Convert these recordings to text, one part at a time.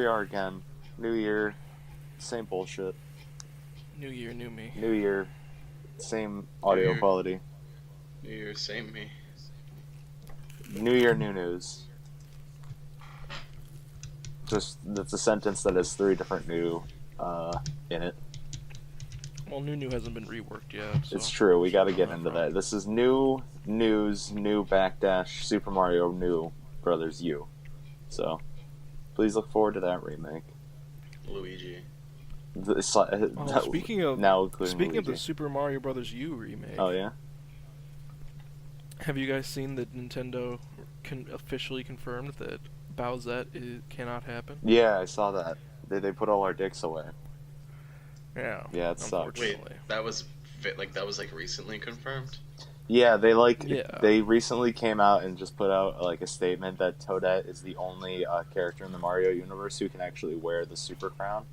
we are again. New year, same bullshit. New year, new me. New year, same audio year. quality. New Year, same me. New year, new news. Just, that's a sentence that has 3 different new in it. Well, new hasn't been reworked yet. So It's true, we gotta get into that. This is new news, new Backdash, Super Mario New Brothers U. So, please look forward to that remake. Luigi. Speaking of Luigi. the Super Mario Brothers U remake. Oh yeah. Have you guys seen that Nintendo officially confirmed that Bowsette cannot happen? Yeah, I saw that. They put all our dicks away. Yeah. Yeah, it sucks. Wait, that was recently confirmed? Yeah, they recently came out and just put out a statement that Toadette is the only character in the Mario universe who can actually wear the Super Crown.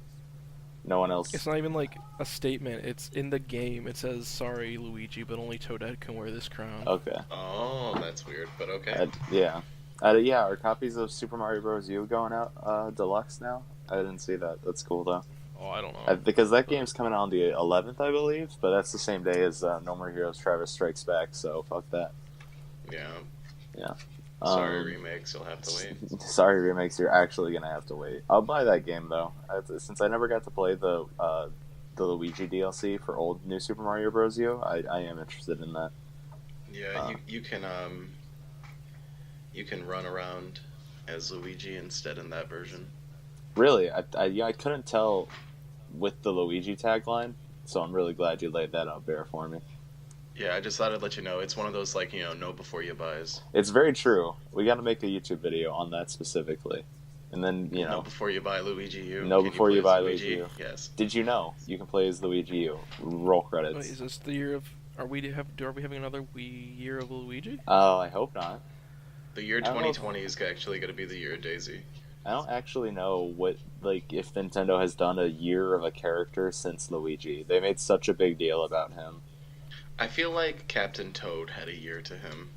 No one else. It's not even like a statement. It's in the game. It says, "Sorry, Luigi, but only Toadette can wear this crown." Okay. Oh, that's weird, but okay. Yeah. Are copies of Super Mario Bros. U going out deluxe now? I didn't see that. That's cool though. Oh, I don't know. Because that game's coming out on the 11th, I believe, but that's the same day as No More Heroes Travis Strikes Back, so fuck that. Yeah. Yeah. Sorry, remakes, you'll have to wait. Sorry, remakes, you're actually gonna have to wait. I'll buy that game though, since I never got to play the Luigi DLC for old New Super Mario Bros. U. I am interested in that. Yeah, you can run around as Luigi instead in that version. Really, I couldn't tell with the Luigi tagline, so I'm really glad you laid that out bare for me. Yeah, I just thought I'd let you know. It's one of those, know before you buys. It's very true. We got to make a YouTube video on that specifically. And then, Know before you buy Luigi U. Know before you buy Luigi U. Yes. Did you know you can play as Luigi U? Roll credits. Wait, is this the year of... Are we having another year of Luigi? Oh, I hope not. The year 2020 is actually going to be the year of Daisy. I don't actually know if Nintendo has done a year of a character since Luigi. They made such a big deal about him. I feel like Captain Toad had a year to him.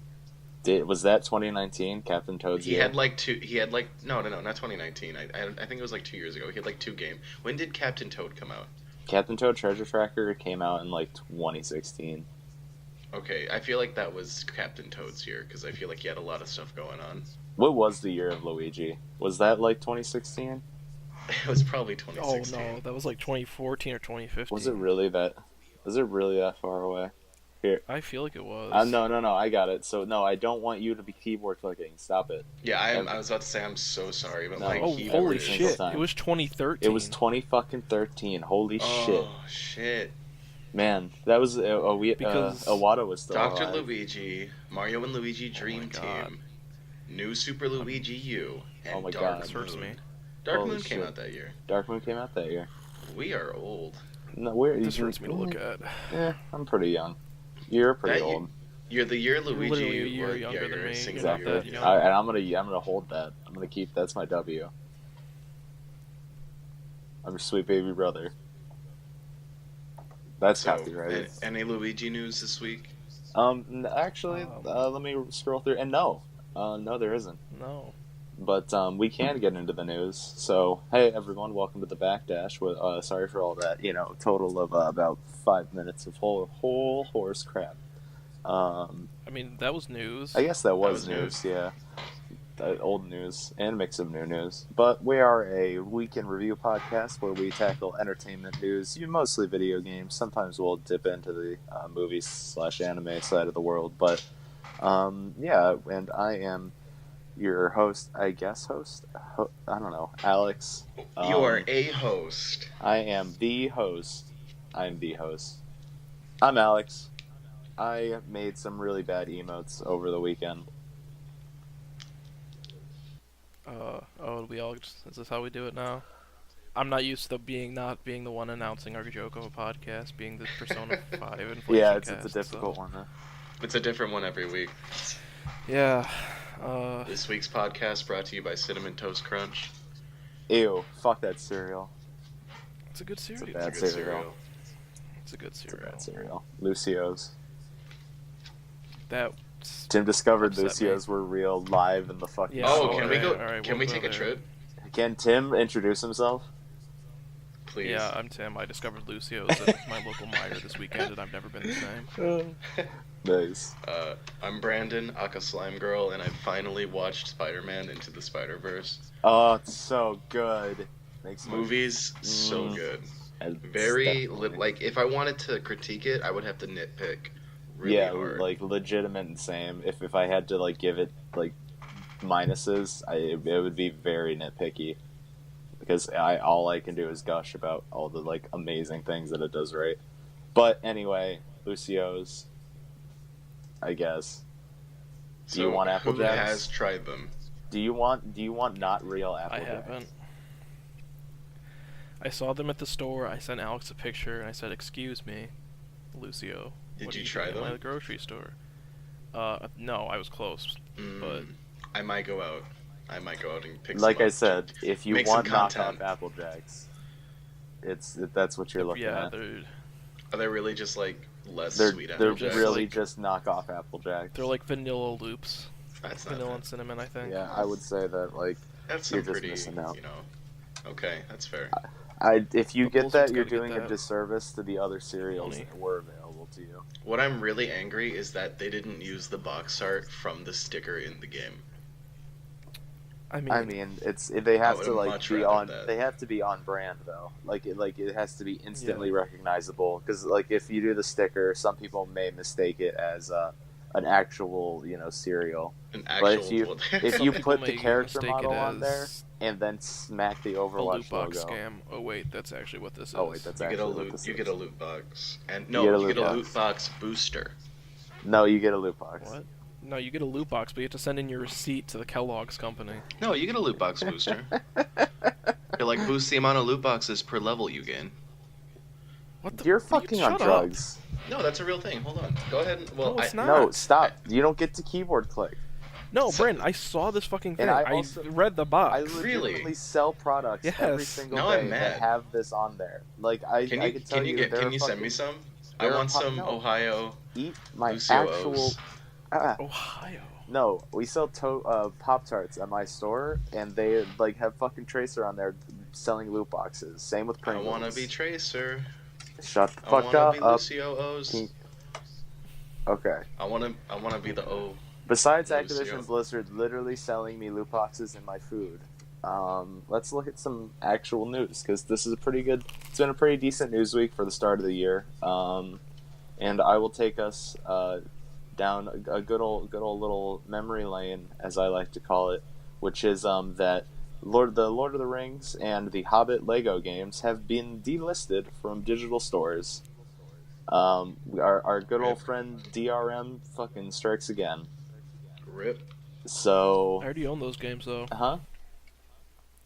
Was that 2019, Captain Toad's year? No, not 2019. I think it was 2 years ago. He had 2 games. When did Captain Toad come out? Captain Toad Treasure Tracker came out in 2016. Okay, I feel like that was Captain Toad's year, because I feel like he had a lot of stuff going on. What was the year of Luigi? Was that 2016? It was probably 2016. Oh no, that was 2014 or 2015. Was it really that? Was it really that far away? Here. I feel like it was. No, I got it. So no, I don't want you to be keyboard clicking. Stop it. Yeah, I was about to say I'm so sorry, but no. Holy shit! It was 2013. It was 2013. Holy shit! Oh shit! Man, that was Iwata was still Dr. alive. Luigi, Mario and Luigi Dream Team, New Super Luigi U, and my Dark God. Moon. Dark Holy Moon came shit. out that year. Dark Moon came out that year. We are old. No, this hurts me to look at. Yeah, I'm pretty young. You're pretty old. You're the year Luigi. Literally a year younger than me. Exactly. You know? And I'm gonna hold that. I'm gonna keep. That's my W. I'm your sweet baby brother. That's copyrighted. Any Luigi news this week? Actually, let me scroll through. And no, there isn't. No. But we can get into the news. So, hey everyone, welcome to the Backdash. Sorry for all that. Total of about 5 minutes of whole horse crap. I mean, that was news. I guess that was news. Yeah, old news and mix of new news. But we are a week in review podcast where we tackle entertainment news, mostly video games. Sometimes we'll dip into the movies/anime side of the world. But yeah, and I am your host, I guess I don't know, Alex. You are a host. I am the host. I'm Alex. I made some really bad emotes over the weekend. Is this how we do it now? I'm not used to not being the one announcing our joke of a podcast, being the Persona 5 inflation Yeah, it's cast, a difficult one, huh? It's a different one every week. Yeah. This week's podcast brought to you by Cinnamon Toast Crunch. Ew, fuck that cereal. It's a good cereal. It's a bad cereal. It's a good cereal. It's a bad cereal. Lucio's. That Tim discovered Lucio's were real live in the fucking. Yeah, store. can we go? All right, can we take a trip? Can Tim introduce himself? Please. Yeah, I'm Tim. I discovered Lucio's at my local Meijer this weekend, and I've never been the same. Nice. I'm Brandon, Aka Slime Girl, and I finally watched Spider-Man Into the Spider-Verse. Oh, it's so good. Makes Movies, so good. Very like, if I wanted to critique it, I would have to nitpick really hard. like legitimate and same. If I had to like give it like minuses, it would be very nitpicky. Because all I can do is gush about all the like amazing things that it does right. But anyway, Lucio's, I guess. Do you want Apple Who Jacks? has tried them? Do you want not real Apple I Jacks? haven't. I saw them at the store. I sent Alex a picture, and I said, "Excuse me, Lucio. Did what you are try doing them? at the grocery store?" No, I was close, but I might go out. and pick Like some I up. said, if you Make some want content. knockoff Apple Jacks, that's what you're looking yeah, at. Are they really just like less They're sweet they're Apple Jacks? really like- just knockoff Apple Jacks. they're like vanilla loops, That's not vanilla bad. and cinnamon. I think. Yeah, I would say that like That's you're some just pretty, missing out. you know. Okay, that's fair. if you But get Bullshit's that, you're gotta get doing a that. disservice to the other cereals Money. that were available to you. What I'm really angry is that they didn't use the box art from the sticker in the game. I mean, they have I to would like much be rather on. that. They have to be on brand though. Like it has to be instantly recognizable. Because like if you do the sticker, some people may mistake it as an actual cereal. An But actual. if Some you people put the may character mistake it model on there as and then smack the a loot Overwatch box logo. scam. Oh wait, that's actually what this is. Oh wait, that's you get a actually what loot. this You is. get a loot box, and You no, get a you loot get a box. loot box booster. No, you get a loot box. What? No, you get a loot box, but you have to send in your receipt to the Kellogg's company. No, you get a loot box booster. It like boosts the amount of loot boxes per level you gain. What the? You're fucking on shut up. drugs. No, that's a real thing. Hold on. Go ahead. And, well, No, it's not. No, stop. You don't get to keyboard click. No, So- Brent, I saw this fucking thing. And I I also- read the box. I legitimately sell products every Yes. single Now day I'm that mad. have this on there. Like I Can I you can tell you, can you send me some? I they're want some no. Ohio. Eat my Lucio actual. O's. Ohio. No, we sell Pop Tarts at my store, and they like have fucking Tracer on there selling loot boxes. Same with I Pringles. wanna be Tracer. Shut the I fuck wanna up. be Lucio O's. Can- Okay. I wanna be the O. Besides Lucio. Activision Blizzard literally selling me loot boxes in my food, let's look at some actual news because this is a pretty good. It's been a pretty decent news week for the start of the year, and I will take us down a good old little memory lane, as I like to call it, which is that the Lord of the Rings and the Hobbit Lego games have been delisted from digital stores. Our good old friend DRM fucking strikes again. Rip. So, I already own those games, though.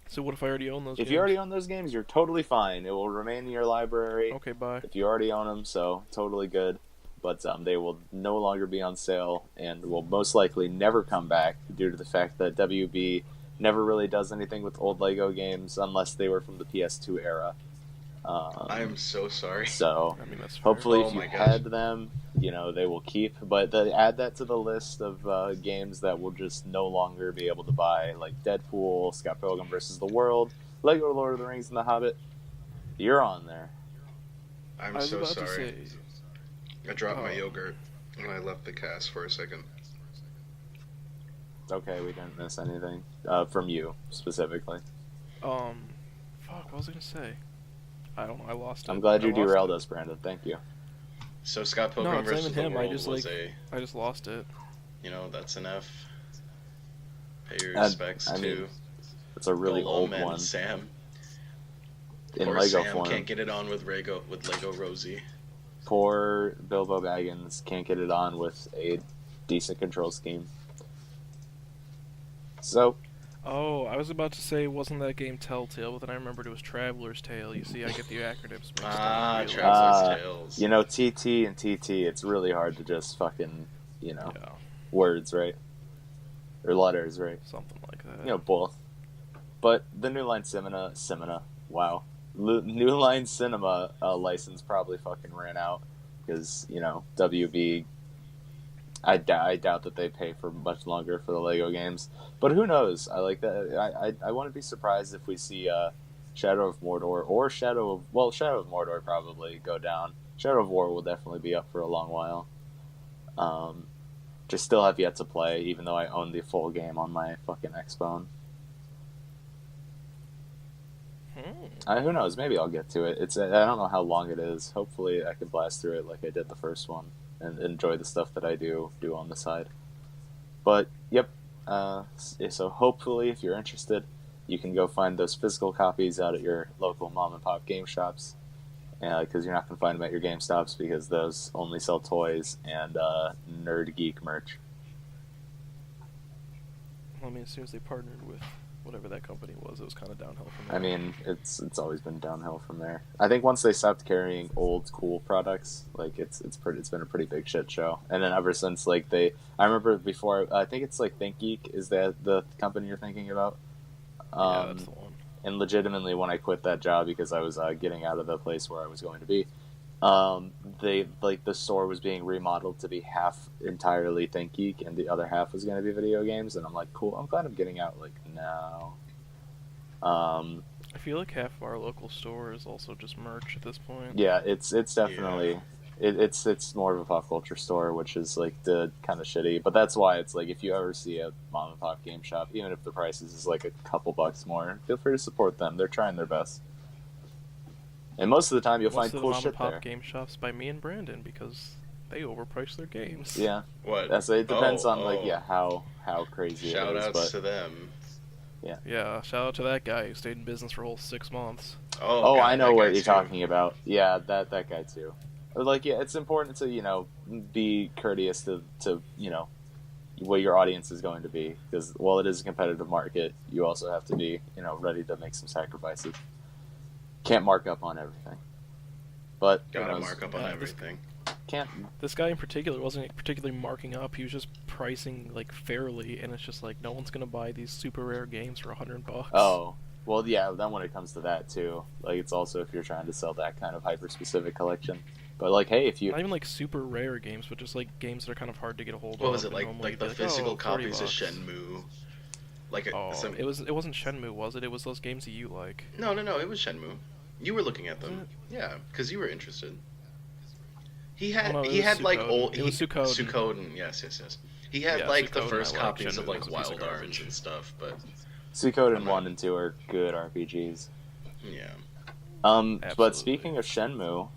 So what if I already own those games? if you already own those games, you're totally fine. It will remain in your library. Okay, bye. If you already own them, so totally good. But they will no longer be on sale and will most likely never come back due to the fact that WB never really does anything with old Lego games unless they were from the PS2 era. I am so sorry. So I mean, that's fair. hopefully, Oh if you my gosh. had them, they will keep. But add that to the list of games that will just no longer be able to buy, like Deadpool, Scott Pilgrim vs. the World, Lego Lord of the Rings, and The Hobbit. You're on there. I'm I was so about sorry. to say. I dropped my Oh. yogurt when I left the cast for a second. Okay, we didn't miss anything from you specifically. Fuck, what was I gonna say? I don't know. I lost it. I'm glad I you lost derailed it. us, Brandon. Thank you. So Scott No, Pilgrim it's not versus even the him. I World just, was like- I just lost it. that's enough. Pay your And, respects I to mean, It's a really Golem old and one Sam. in Poor Lego Sam form. can't get it on with Lego Rosie. Poor Bilbo Baggins can't get it on with a decent control scheme. So, Oh, I was about to say, wasn't that game Telltale? But then I remembered it was Traveler's Tale. You see, I get the acronyms mixed up. Ah, Really. Traveler's Tales. TT and TT, it's really hard to just fucking, Yeah, words, right? Or letters, right? something like that. Both. But the New Line Cinema, wow. New Line Cinema license probably fucking ran out because, WB I doubt that they pay for much longer for the Lego games, but who knows? I like that. I wouldn't be surprised if we see Shadow of Mordor or Shadow of Mordor probably go down. Shadow of War will definitely be up for a long while. Um, just still have yet to play, even though I own the full game on my fucking Xbone. Who knows? Maybe I'll get to it. I don't know how long it is. Hopefully, I can blast through it like I did the first one and enjoy the stuff that I do on the side. But yep. So hopefully, if you're interested, you can go find those physical copies out at your local mom and pop game shops. Because you're not going to find them at your GameStops because those only sell toys and nerd geek merch. I mean, as soon as they partnered with whatever that company was, it was kind of downhill from there. I mean, it's always been downhill from there. I think once they stopped carrying old cool products, like it's been a pretty big shit show. And then ever since, like I remember before, I think it's like ThinkGeek is that the company you're thinking about? Yeah, that's the one. And legitimately, when I quit that job because I was getting out of the place where I was going to be, the store was being remodeled to be half entirely ThinkGeek and the other half was going to be video games, and I'm like, cool, I'm glad I'm getting out like now. I feel like half of our local store is also just merch at this point. Yeah, it's definitely it's more of a pop culture store, which is like the kind of shitty. But that's why it's like if you ever see a mom and pop game shop, even if the prices is like a couple bucks more, feel free to support them. They're trying their best. And most of the time, you'll find cool shit there. Most of the mom and pop game shops by me and Brandon because they overprice their games. Yeah. What? It depends on how crazy Shout it is. outs to them. Yeah. Yeah, shout out to that guy who stayed in business for a whole 6 months. Oh, God, I know what you're too. talking about. Yeah, that guy too. Like, yeah, it's important to be courteous to what your audience is going to be, because while it is a competitive market, you also have to be ready to make some sacrifices. Can't mark up on everything, but Gotta mark up on everything. This guy in particular wasn't particularly marking up. He was just pricing like fairly, and it's just like no one's gonna buy these super rare games for $100. Oh, well, yeah. Then when it comes to that too, like it's also if you're trying to sell that kind of hyper specific collection. But like, hey, if you not even like super rare games, but just like games that are kind of hard to get a hold of. What was it like the physical copies of $40. Shenmue? It wasn't Shenmue, was it? It was those games that you like. No, it was Shenmue. You were looking at them, yeah, because you were interested. He had like old. It was Suikoden. Suikoden, yes. He had like the first copies of like Wild of Arms and stuff, but Suikoden 1 and 2 are good RPGs. Yeah. But speaking of Shenmue,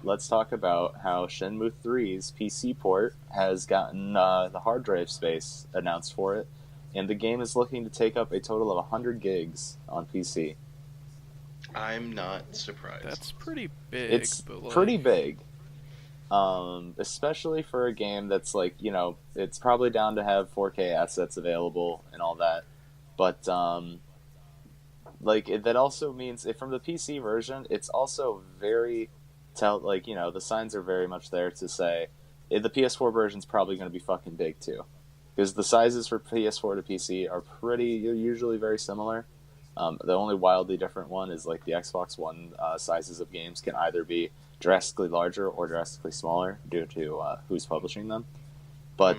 let's talk about how Shenmue 3's PC port has gotten the hard drive space announced for it, and the game is looking to take up a total of 100 gigs on PC. I'm not surprised. That's pretty big. It's pretty big. Especially for a game that's like, it's probably down to have 4K assets available and all that. But, that also means, from the PC version, it's also very, the signs are very much there to say, the PS4 version's probably going to be fucking big too. Because the sizes for PS4 to PC are usually very similar. The only wildly different one is like the Xbox One sizes of games can either be drastically larger or drastically smaller due to who's publishing them. But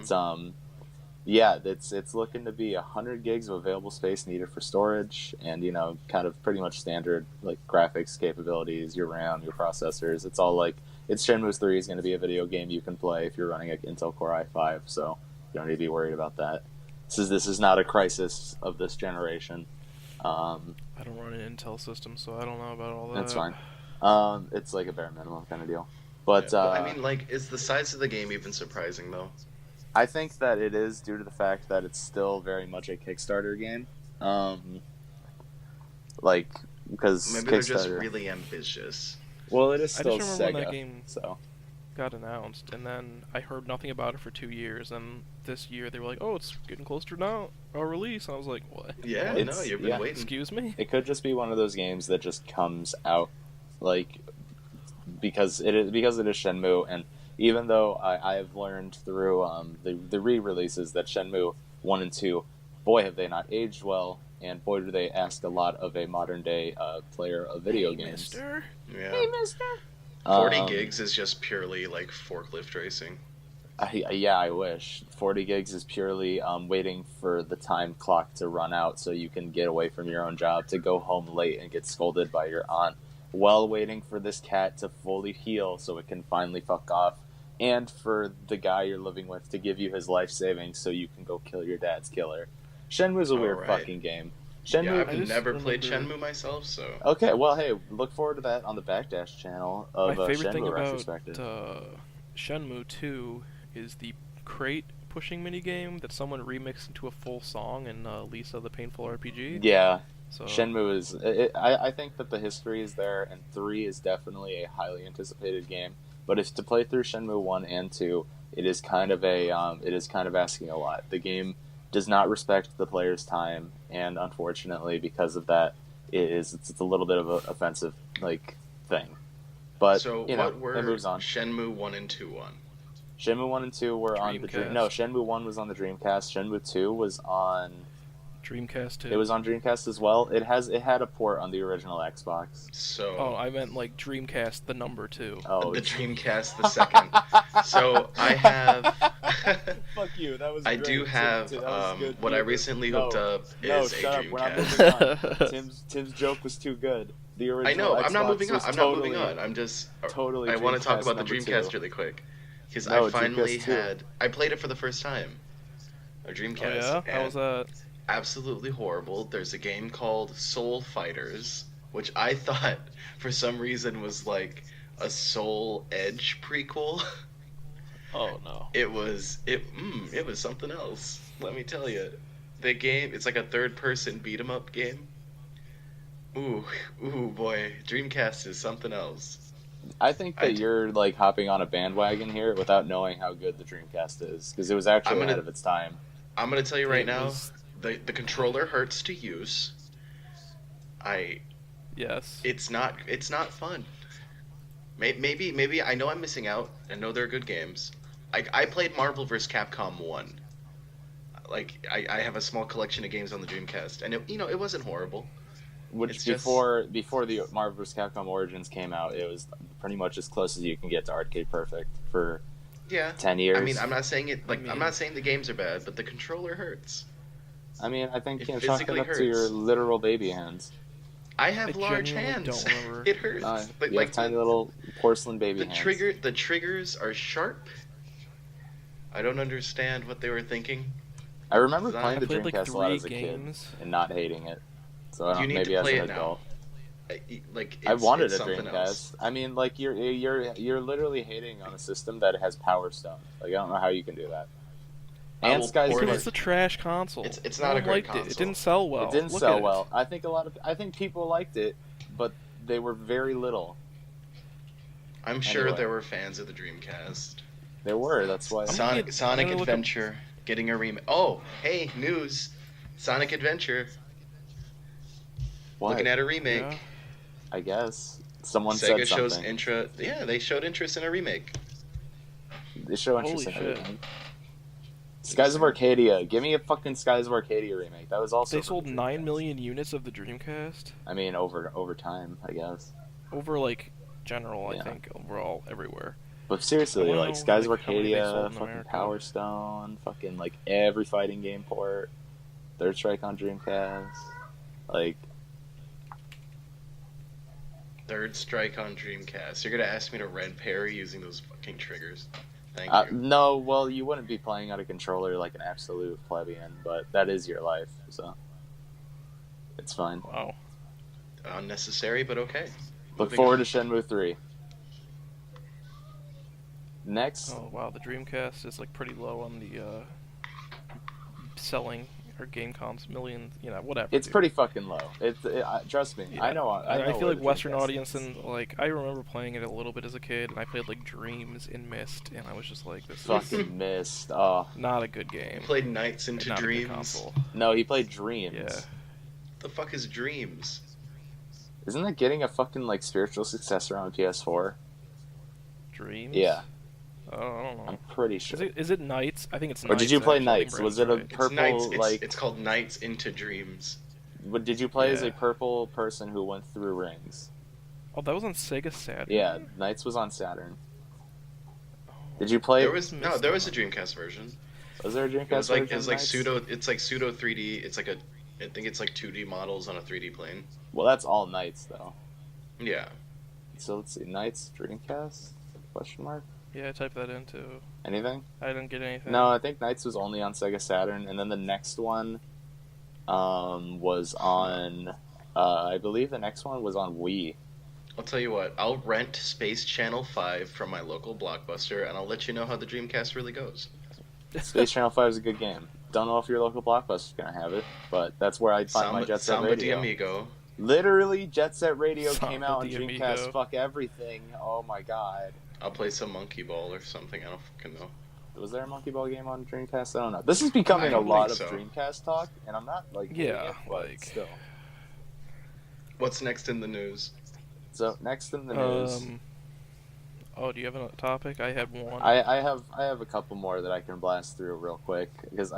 it's looking to be 100 gigs of available space needed for storage, and kind of pretty much standard like graphics capabilities, your RAM, your processors. It's all like Shenmue 3 is going to be a video game you can play if you're running an Intel Core i5, so you don't need to be worried about that. This is not a crisis of this generation. I don't run an Intel system, so I don't know about all that. That's fine. It's like a bare minimum kind of deal. But I mean, like, is the size of the game even surprising though? I think that it is due to the fact that it's still very much a Kickstarter game. Because maybe they're just really ambitious. Well, it is still I just remember Sega, when that game got announced, and then I heard nothing about it for 2 years, and this year they were like, "Oh, it's getting closer now, a release." And I was like, "What?" Yeah, what? You've been waiting. Excuse me. It could just be one of those games that just comes out, because it is Shenmue, and even though I have learned through the re-releases that Shenmue 1 and 2, boy have they not aged well, and boy do they ask a lot of a modern day player of video games. Mister? Yeah. Hey, mister. 40 gigs is just purely like forklift racing. Yeah, I wish. 40 gigs is purely waiting for the time clock to run out so you can get away from your own job, to go home late and get scolded by your aunt, while waiting for this cat to fully heal so it can finally fuck off, and for the guy you're living with to give you his life savings so you can go kill your dad's killer. Shenmue's a weird fucking game. Yeah, Shenmue. I've never played Shenmue myself, so. Okay, well, hey, look forward to that on the Backdash channel of My favorite Shenmue thing retrospective. about Shenmue 2 is the crate pushing minigame that someone remixed into a full song in Lisa the Painful RPG. Yeah. So Shenmue is. I think that the history is there, and 3 is definitely a highly anticipated game. But if to play through Shenmue 1 and 2, it is kind of asking a lot. The game does not respect the player's time, and unfortunately, because of that, it's a little bit of an offensive thing. But so what were it moves on. Shenmue 1 and 2 on? Shenmue 1 and 2 were on the Shenmue 1 was on the Dreamcast. Shenmue 2 was on Dreamcast 2. It was on Dreamcast as well. It had a port on the original Xbox. So. Oh, I meant like Dreamcast the number 2. Oh, the Dreamcast the second. So I have. Fuck you. That was. I great. do have. What I recently hooked up is a shut up. We're not Dreamcast. moving on. Tim's joke was too good. The original. I know. I'm not Xbox moving on. was I'm not moving on. I'm just. Totally. I want to talk about the number Dreamcast 2. really quick, because No, I finally Dreamcast 2. had. I played it for the first time. A Dreamcast. Oh yeah, how was that? Absolutely horrible. There's a game called Soul Fighters, which I thought for some reason was like a Soul Edge prequel. Oh no. It was something else. Let me tell you. The game, it's like a third-person beat-em-up game. Ooh boy, Dreamcast is something else. I think that you're like hopping on a bandwagon here without knowing how good the Dreamcast is, because it was actually ahead of its time. I'm gonna tell you right now, the controller hurts to use. Yes. It's not fun. Maybe I know I'm missing out. I know they're good games. I played Marvel vs. Capcom 1. Like I have a small collection of games on the Dreamcast, and it wasn't horrible. Which before the Marvel vs. Capcom Origins came out, it was pretty much as close as you can get to Arcade Perfect for 10 years. I mean, I'm not saying it I'm not saying the games are bad, but the controller hurts. I mean, I think It chalk it physically up to your hurts. literal baby hands. I have large hands. Don't remember. It hurts. But you have tiny little porcelain baby the hands. The triggers are sharp. I don't understand what they were thinking. I remember playing I the played, Dreamcast like, a lot 3 as a games. kid and not hating it. So You need maybe to as play an it now. adult. Like I wanted it's a something Dreamcast. else. I mean, like you're literally hating on a system that has Power Stone. Like I don't know how you can do that. And Skies Because of it's a trash console. It's No not a one great liked console. It didn't sell well. It didn't Look sell at well. I think people liked it, but they were very little. I'm sure Anyway. there were fans of the Dreamcast. There were. That's why. Sonic gonna look up- Adventure getting a remake. Oh, hey, news! Sonic Adventure What? looking at a remake. Yeah. I guess someone Sega said shows something. they showed interest in a remake. They show interest in Holy shit. everything. Skies of Arcadia. Give me a fucking Skies of Arcadia remake. That was also. They for sold the 9 Dreamcast. million units of the Dreamcast. I mean, over time, I guess. Over, like, general, Yeah. I think, overall, everywhere. But seriously, I wanna like know, Skies like, of how many they Arcadia, sold in fucking America. Power Stone, fucking like every fighting game port, Third Strike on Dreamcast, like. Third Strike on Dreamcast. You're gonna ask me to red parry using those fucking triggers. Thank you. No, well, you wouldn't be playing on a controller like an absolute plebeian, but that is your life, so it's fine. Wow. Unnecessary, but okay. Look Moving forward on. to Shenmue 3. Next, Oh, wow, the Dreamcast is, like, pretty low on the, selling, or game comps, millions, whatever. it's dude. pretty fucking low. Trust me, Yeah. I know. I know feel where like the Western Dreamcast audience, is. and, like, I remember playing it a little bit as a kid, and I played, like, Dreams in Myst, and I was just like, this is Fucking missed. Oh not a good game. Played Nights and into not a good Dreams. console. no, he played Dreams. Yeah. The fuck is Dreams? Isn't that getting a fucking like spiritual successor on PS4? Dreams? Yeah, Oh, I don't know. I'm pretty sure. Is it Knights? I think it's Or Knights. did you play actually. I think Knights? Brandon's Was it a right. It's purple Nights. like? It's called Nights into Dreams. Did you play as a Yeah. purple person who went through rings? Oh, that was on Sega Saturn? Yeah, Knights was on Saturn. Oh, Did you play? There was a Dreamcast version. Was there a Dreamcast It was like version? Nights? It's like pseudo 3D. It's like I think it's like 2D models on a 3D plane. Well, that's all Nights though. Yeah. So let's see, Nights Dreamcast? Question mark. Yeah, I typed that into. Anything? I didn't get anything. No, I think Nights was only on Sega Saturn, and then the next one, was on. I believe the next one was on Wii. I'll tell you what. I'll rent Space Channel 5 from my local Blockbuster, and I'll let you know how the Dreamcast really goes. Space Channel 5 is a good game. Don't know if your local Blockbuster's gonna have it, but that's where I'd find my Jet Set Samba de Radio. Amigo. Literally, Jet Set Radio Samba came out on de Dreamcast. Amigo. Fuck everything. Oh my god. I'll play some Monkey Ball or something. I don't fucking know. Was there a Monkey Ball game on Dreamcast? I don't know. This is becoming I a don't lot of think so. Dreamcast talk, and I'm not like hating Yeah, it, but like- still. What's next in the news? So next in the news, Oh, do you have a topic? I had one. I have a couple more that I can blast through real quick because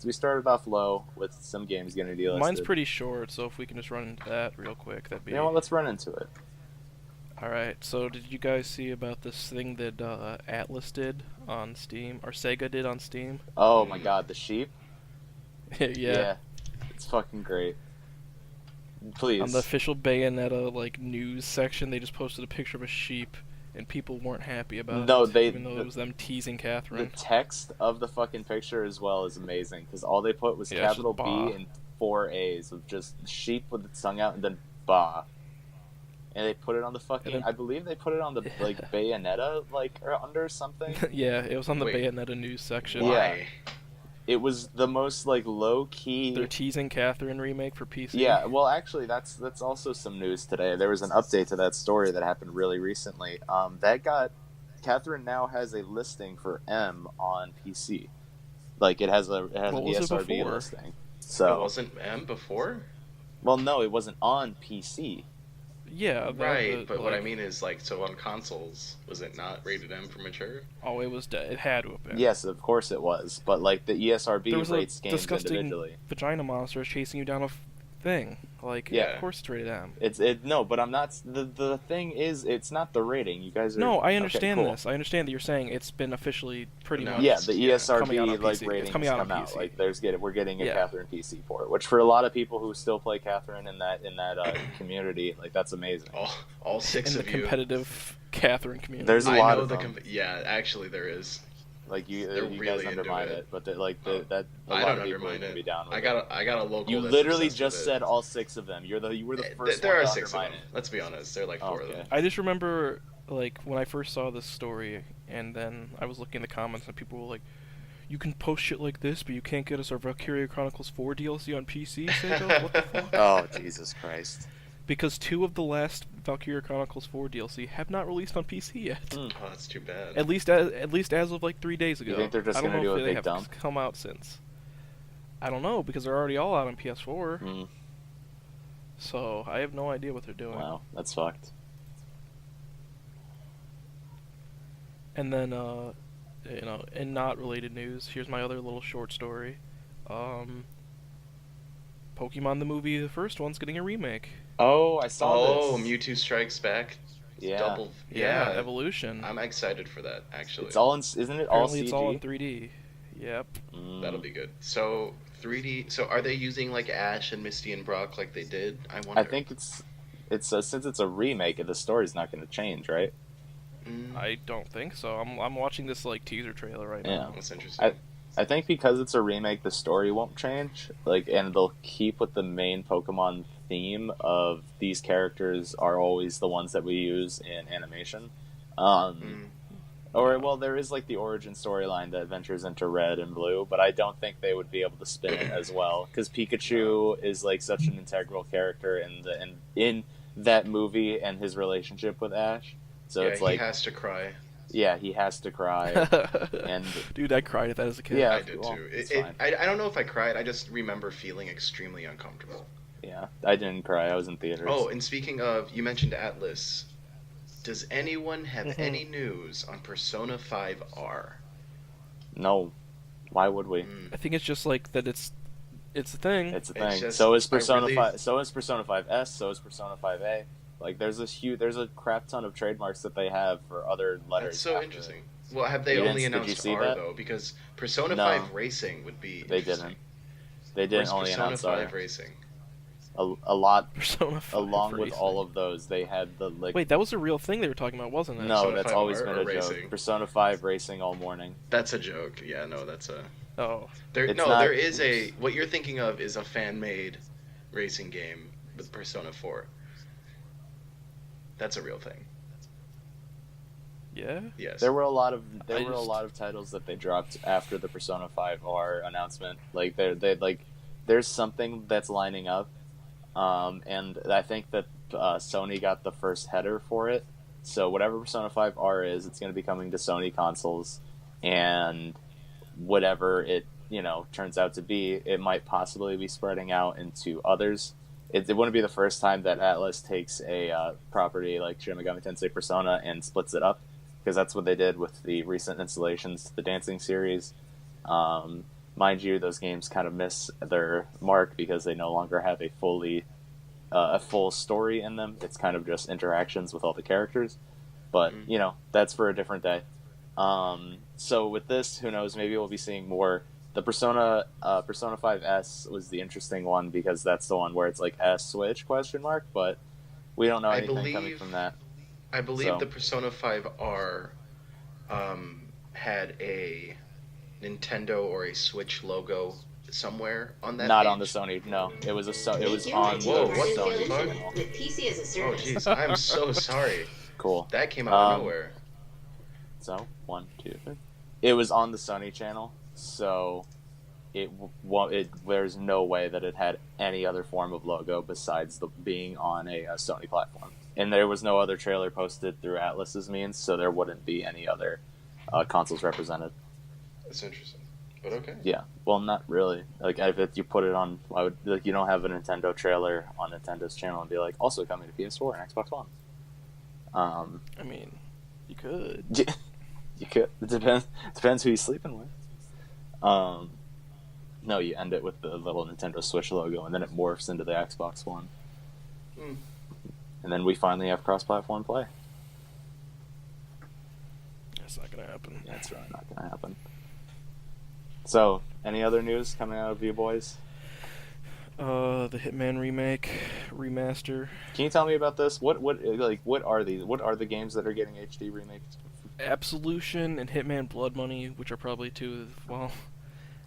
we started off low with some games getting delisted. Mine's pretty short, so if we can just run into that real quick, that'd be. You know what? Let's run into it. All right. So did you guys see about this thing that Atlas did on Steam, or Sega did on Steam? Oh my god, the sheep. Yeah. It's fucking great. Please. On the official Bayonetta like news section, they just posted a picture of a sheep, and people weren't happy about No, it. they- even though it was them teasing The Catherine. text of the fucking picture as well is amazing because all they put was Yeah, it's capital just B bah. and 4 A's of just sheep with its tongue out and then ba. And they put it on the fucking. And then- I believe they put it on the like Bayonetta or under something. Yeah, it was on the Wait. Bayonetta news section. Yeah. Why? It was the most like low key. They're teasing Catherine remake for PC. Yeah, well, actually, that's also some news today. There was an update to that story that happened really recently. Catherine now has a listing for M on PC. Like it has What an was it ESRB before? listing. It So, wasn't M before? well, no, it wasn't on PC. Yeah, Right, but what I mean is, like, so on consoles, was it not rated M for mature? Oh, it was. It had to have been. Yes, of course it was, but like the ESRB There was a rates games disgusting individually. vagina monster chasing you down a thing. Like, Yeah. of course it's rated M. No, but I'm not. The thing is, it's not the rating. You guys are. No, I okay, understand cool. this. I understand that you're saying it's been officially pretty No, much. Yeah, the Yeah, coming out ESRB on like PC. It's ratings coming out on come out. PC. Like we're getting a Yeah. Catherine PC port, which for a lot of people who still play Catherine in that community, like that's amazing. All six in the of you. competitive Catherine community. There's a I lot know of the them. yeah, actually there is. Like They're you really guys into undermine it. it, but that a I lot don't of people undermine would it. be down with I it. got a local. You that's literally obsessed just with said it. all 6 of them. You were the first There one are to 6 of undermine them. it. Let's be honest. There are like 4 of Okay. them. I just remember, like, when I first saw this story, and then I was looking in the comments, and people were like, "You can post shit like this, but you can't get us our Valkyria Chronicles 4 DLC on PC, Sega? What the fuck?" Oh Jesus Christ! Because 2 of the last Valkyria Chronicles 4 DLC have not released on PC yet. Mm. Oh, that's too bad. At least as of like 3 days ago. You think they're just I don't gonna know do if a they big have dump? come out since. I don't know because they're already all out on PS4. Mm. So I have no idea what they're doing. Wow, that's fucked. And then, in not related news, here's my other little short story. Pokemon the movie, the first one's getting a remake. Oh, I saw this. Mewtwo Strikes Back. Yeah. Double. Yeah, Evolution. I'm excited for that. Actually, It's all in, isn't it all Apparently CG? it's all in 3D. Yep. Mm. that'll be good. So 3D. So are they using like Ash and Misty and Brock like they did? I wonder. I think it's since it's a remake, the story's not going to change, right? Mm, I don't think so. I'm watching this like teaser trailer right Yeah. now. that's interesting. I think because it's a remake, the story won't change. Like, and they'll keep with the main Pokemon theme of these characters are always the ones that we use in animation. Or, well, there is like the origin storyline that ventures into Red and Blue, but I don't think they would be able to spin it as well because Pikachu is like such an integral character in that movie and his relationship with Ash. So yeah, it's like, he has to cry. yeah, he has to cry. And Dude, I cried at that as a kid. Yeah, I did well, too. it's It, fine. I don't know if I cried. I just remember feeling extremely uncomfortable. yeah, I didn't cry. I was in theaters. Oh, and speaking of, you mentioned Atlas. Does anyone have any news on Persona 5R? No. Why would we? I think it's just like that. It's a thing. It's a It's thing. just- So is I Persona really- 5. So is Persona 5S. So is Persona 5A. Like there's a crap ton of trademarks that they have for other letters. That's so after interesting. it. Well, have they You only didn't- did you announced see R that? though? Because Persona No. 5 Racing would be They interesting. didn't. They didn't Where's only Persona announce 5 R. Racing? A lot. Persona 5 Along with Racing. all of those, they had the like. Wait, that was a real thing they were talking about, wasn't it? No, Persona that's 5 always R been or a Racing? joke. Persona 5 Racing all morning. That's a joke. Yeah, no, that's a. Oh. It's not- There is a. What you're thinking of is a fan-made racing game with Persona 4. That's a real thing. Yeah? Yes. There were a lot of titles that they dropped after the Persona 5R announcement. Like there's something that's lining up, and I think that Sony got the first header for it. So whatever Persona 5R is, it's going to be coming to Sony consoles, and whatever it turns out to be, it might possibly be spreading out into others. It wouldn't be the first time that Atlas takes a property like Shin Megami Tensei Persona and splits it up, because that's what they did with the recent installations to the Dancing series. Mind you, those games kind of miss their mark because they no longer have a full story in them. It's kind of just interactions with all the characters. But, that's for a different day. So with this, who knows, maybe we'll be seeing more. The Persona 5S was the interesting one because that's the one where it's like S Switch ? But we don't know anything coming from that. I believe So. the Persona 5R had a Nintendo or a Switch logo somewhere on that. Not page. on the Sony. No, it was it was Thank you, on IT the Whoa, department what the Sony fuck? channel. With PC as a Oh service. jeez, I'm so sorry. Cool. That came out of Um, nowhere. So 1, 2, 3. It was on the Sony channel, so there's no way that it had any other form of logo besides being on a Sony platform. And there was no other trailer posted through Atlas's means, so there wouldn't be any other consoles represented. That's interesting, but okay. Yeah, well, not really. Like if you put it on, you don't have a Nintendo trailer on Nintendo's channel and be like, also coming to PS4 and Xbox One. I mean, you could. You could. It depends who you're sleeping with. No, you end it with the little Nintendo Switch logo, and then it morphs into the Xbox One. Hmm. And then we finally have cross-platform play. That's not gonna happen. Yeah, it's really not going to happen. So, any other news coming out of you boys? The Hitman remake, remaster. Can you tell me about this? What are these? What are the games that are getting HD remakes? Absolution and Hitman Blood Money, which are probably well,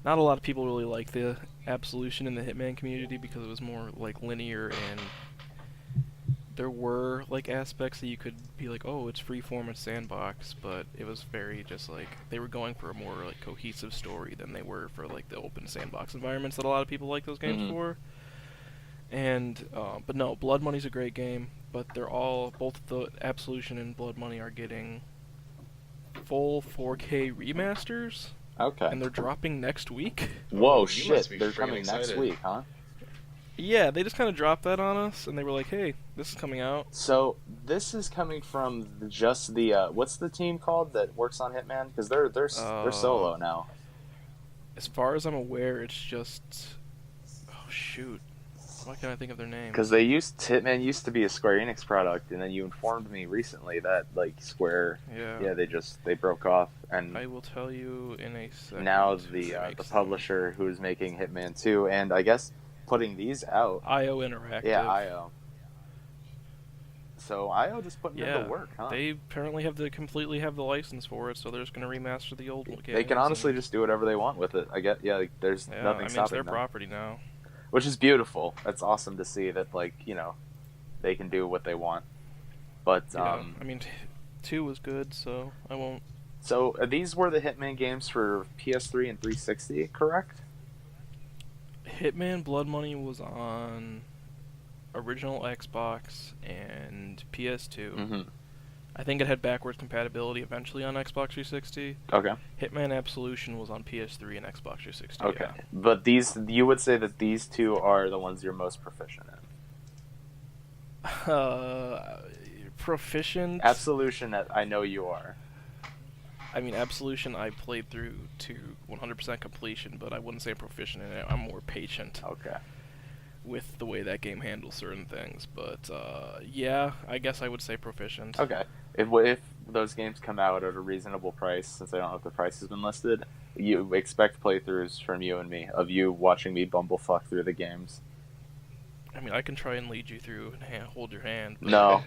not a lot of people really like the Absolution in the Hitman community because it was more like linear, and there were like aspects that you could be like, oh, it's freeform and sandbox, but it was very just like they were going for a more like cohesive story than they were for like the open sandbox environments that a lot of people like those games for. And but no, Blood Money's a great game, but both the Absolution and Blood Money are getting full 4K remasters. Okay. And they're dropping next week. Whoa, You shit! must be They're freaking coming next excited. week, huh? Yeah, they just kind of dropped that on us, and they were like, "Hey, this is coming out." So this is coming from just the what's the team called that works on Hitman? Because they're solo now. As far as I'm aware, it's just. Oh shoot! Why can't I think of their name? Because Hitman used to be a Square Enix product, and then you informed me recently that like Square, Yeah. they broke off, and I will tell you in a second. now who the makes them. publisher who's making Hitman 2, and I guess putting these out. IO Interactive. Yeah, IO. So IO just putting in the work, huh? They apparently completely have the license for it, so they're just gonna remaster the old games. They can honestly and- just do whatever they want with it. I get, like, there's Yeah, nothing it's stopping their them. property now. Which is beautiful. That's awesome to see that, like, they can do what they want. But Yeah, I mean, 2 was good, so I won't. so these were the Hitman games for PS3 and 360, correct? Hitman Blood Money was on original Xbox and PS2. Mm-hmm. I think it had backwards compatibility eventually on Xbox 360. Okay. Hitman Absolution was on PS3 and Xbox 360. Okay. Yeah. But you would say that these two are the ones you're most proficient in. Proficient. Absolution, I know you are. I mean, Absolution I played through to 100% completion, but I wouldn't say I'm proficient in it. I'm more patient. Okay. with the way that game handles certain things. But yeah, I guess I would say proficient. Okay. If those games come out at a reasonable price, since I don't know if the price has been listed, you expect playthroughs from you and me, of you watching me bumblefuck through the games. I mean, I can try and lead you through and hold your hand. But, No,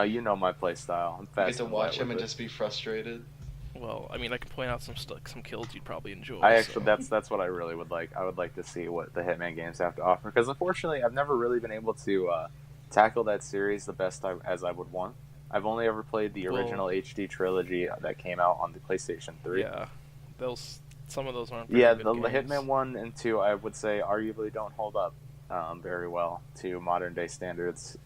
you know my play style. I'm You fast. get to and watch light him with and it. just be frustrated. well, I mean, I can point out some kills you'd probably enjoy. I actually so. that's what I really would like. I would like to see what the Hitman games have to offer, because unfortunately I've never really been able to tackle that series the best as I would want. I've only ever played the original HD trilogy that came out on the PlayStation 3. Yeah, some of those aren't. Yeah, Very the good games. Hitman 1 and 2, I would say, arguably don't hold up very well to modern day standards.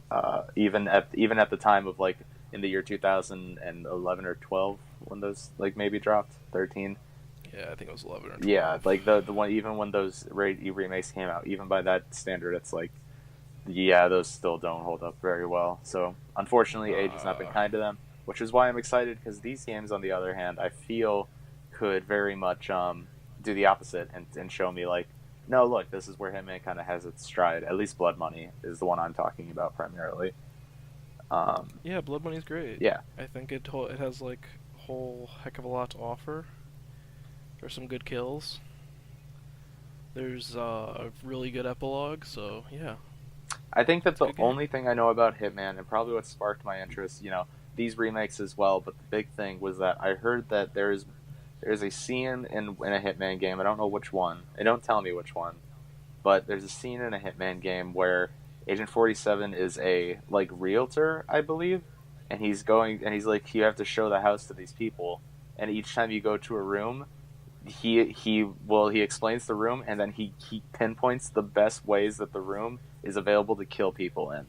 Even at the time of like in the year 2011 or 12 when those like maybe dropped 13. Yeah, I think it was 11 or 12. Yeah, like the one, even when those remakes came out, even by that standard, it's like, yeah, those still don't hold up very well. So unfortunately, age has not been kind to them, which is why I'm excited, because these games, on the other hand, I feel could very much do the opposite and show me like, no, look, this is where Hitman kind of has its stride. At least Blood Money is the one I'm talking about primarily. Yeah, Blood Money's great. Yeah. I think it has like a whole heck of a lot to offer. There's some good kills. There's a really good epilogue, so yeah. I think that the good game. only thing I know about Hitman, and probably what sparked my interest, these remakes as well, but the big thing was that I heard that there's a scene in a Hitman game, I don't know which one, they don't tell me which one, but there's a scene in a Hitman game where Agent 47 is a, like, realtor, I believe, and he's like, you have to show the house to these people, and each time you go to a room, he explains the room, and then he pinpoints the best ways that the room is available to kill people in.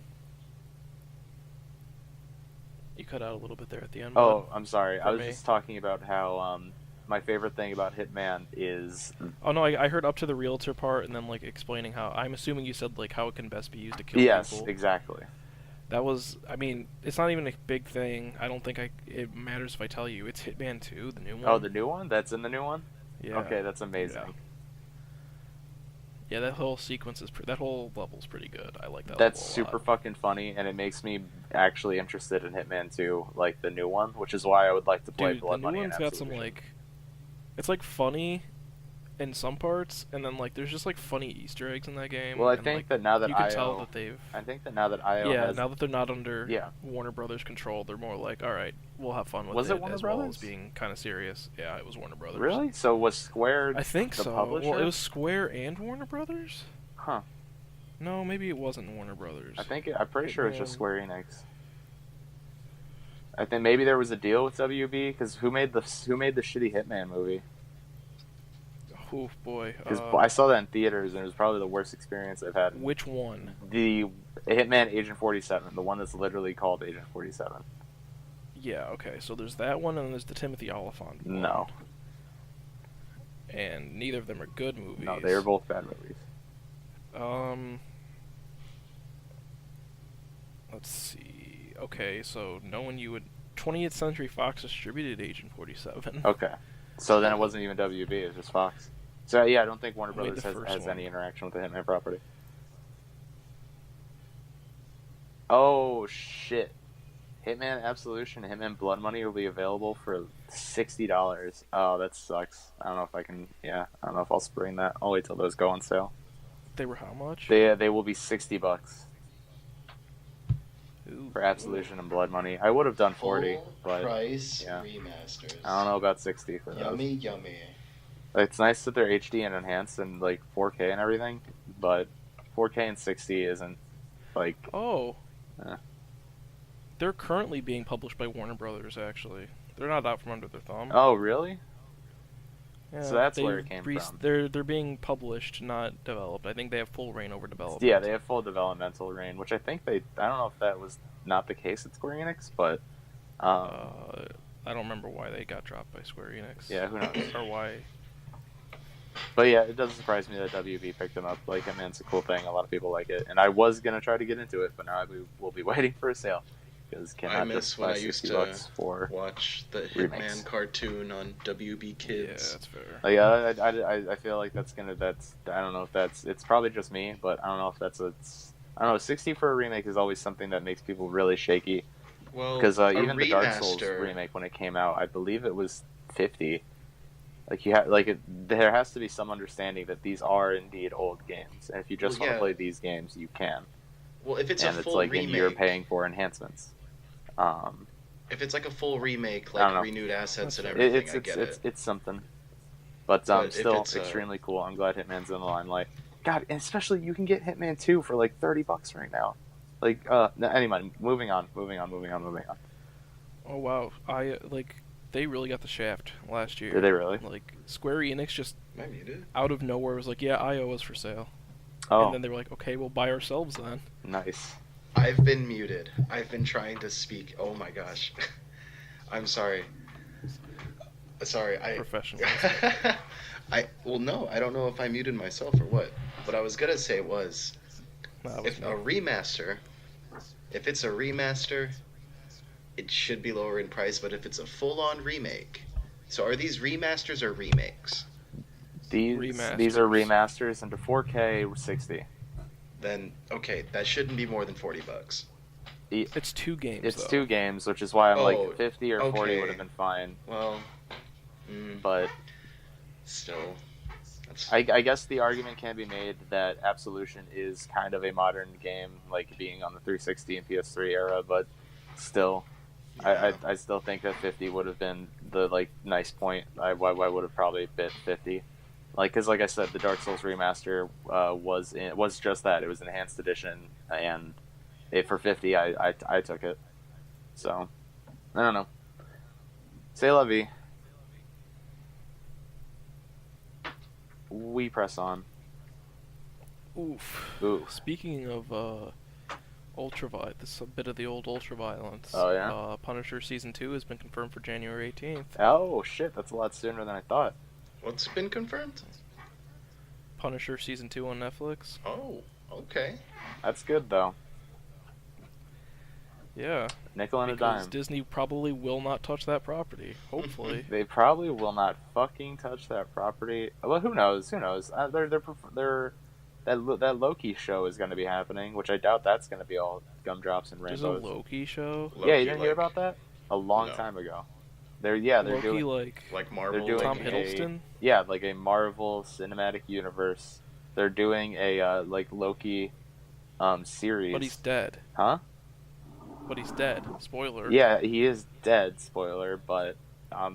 You cut out a little bit there at the end. Oh, I'm sorry. I was me. just talking about how my favorite thing about Hitman is... Oh no, I heard up to the realtor part, and then like explaining how. I'm assuming you said like how it can best be used to kill Yes, people. exactly. That was. I mean, it's not even a big thing. I don't think it matters if I tell you. It's Hitman 2, the new one. Oh, the new one? That's in the new one? Yeah. Okay, that's amazing. Yeah, that whole sequence that whole level's pretty good. I like that. That's level a super lot. fucking funny, and it makes me actually interested in Hitman 2, like the new one, which is why I would like to play Dude, Blood the new Money and one's got some Absolution. like, it's like funny in some parts, and then like there's just like funny Easter eggs in that game. Well, I and, think like, that now that you can IO, tell that they've. I think that now that IO Yeah, has... now that they're not under Yeah. Warner Brothers control, they're more like, all right, we'll have fun with Was it, it Warner as well Brothers? as being kind of serious. Yeah, it was Warner Brothers. Really? So was Square I think the so. publisher? Well, it was Square and Warner Brothers. Huh. No, maybe it wasn't Warner Brothers. I'm pretty sure it's just Hitman. Square Enix. I think maybe there was a deal with WB, because who made the shitty Hitman movie? Oh boy. Because I saw that in theaters, and it was probably the worst experience I've had. Which one? The Hitman Agent 47, the one that's literally called Agent 47. Yeah. Okay. So there's that one, and then there's the Timothy Oliphant one. No. And neither of them are good movies. No, they were both bad movies. Let's see. Okay, so no one you would. 20th Century Fox distributed Agent 47. Okay. So then it wasn't even WB, it was just Fox. So yeah, I don't think Warner Who made Brothers the first has one? any interaction with the Hitman property. Oh, shit. Hitman Absolution and Hitman Blood Money will be available for $60. Oh, that sucks. I don't know if I can... Yeah, I don't know if I'll spring that. I'll wait till those go on sale. They were how much? They will be $60 Ooh, for Absolution and Blood Money. I would have done 40, Full but price yeah. remasters. I don't know about 60 for those. Yummy, yummy. It's nice that they're HD and enhanced and like 4K and everything, but 4K and 60 isn't like... Oh. Eh. They're currently being published by Warner Brothers, actually. They're not out from under their thumb. Oh, really? Yeah, So that's where it came from. They're being published, not developed. I think they have full reign over development. Yeah, they have full developmental reign, which I think I don't know if that was not the case at Square Enix, but I don't remember why they got dropped by Square Enix. yeah, who knows? Or why. But yeah, it doesn't surprise me that WB picked them up. Like, I mean, it's a cool thing. A lot of people like it, and I was gonna try to get into it, but now we will be waiting for a sale. because I cannot miss when justify I used $60 to for watch the remakes. Hitman cartoon on WB Yeah, Kids. that's fair. Like, I feel like that's I don't know if it's probably just me, but I don't know if I don't know. 60 for a remake is always something that makes people really shaky. Well, Because a even the Dark Souls remaster. remake when it came out, I believe it was 50. Like there has to be some understanding that these are indeed old games, and if you Well, just want to yeah. play these games, you can. Well, if it's a And it's full like, and you're remake, paying for enhancements. Um, if it's like a full remake, I like don't know. renewed assets That's and fair. everything, I get it. It's something, but But if still it's extremely cool. I'm glad Hitman's in the limelight. God, and especially you can get Hitman 2 for like $30 right now. Like, no, anyway, moving on. Oh wow, they really got the shaft last year. Did they really? Like Square Enix just am I muted? out of nowhere was like, yeah, IO is for sale, Oh, and then they were like, okay, we'll buy ourselves then. nice. I've been muted. I've been trying to speak. Oh my gosh. I'm sorry. Sorry, Professional. well, no, I don't know if I muted myself or what. What I was gonna say was, Nah, that was if me. a remaster, if it's a remaster, it should be lower in price. But if it's a full-on remake, so are these remasters or remakes? These are remasters into 4K 60. Then okay, that shouldn't be more than $40. It's two games. It's though. 2 games, which is why I'm Oh, like 50 or 40 okay. would have been fine. Well, But still, that's I guess the argument can be made that Absolution is kind of a modern game, like being on the 360 and PS3 era, but still, yeah. I still think that 50 would have been the like nice point. I would have probably bit 50, like because like I said, the Dark Souls remaster was just that. It was enhanced edition, and for 50, I took it. So I don't know. C'est la vie. We press on. Oof. Ooh. Speaking of ultraviolet, this is a bit of the old ultraviolence. Oh, yeah? Punisher season 2 has been confirmed for January 18th. Oh shit, that's a lot sooner than I thought. What's been confirmed? Punisher season 2 on Netflix. Oh, okay. That's good though. Yeah. Nickel and a Because dime. Disney probably will not touch that property. Hopefully. They probably will not fucking touch that property. Well, who knows? Who knows? That Loki show is going to be happening, which I doubt that's going to be all gumdrops and There's a rainbows. Loki show. Yeah, you didn't hear about that? A long No. time ago. They're Loki doing like Marvel. they're doing Tom Loki? Hiddleston. Yeah, like a Marvel Cinematic Universe. They're doing a like Loki series. But he's dead. Huh? But he's dead. Spoiler. Yeah, he is dead. Spoiler, but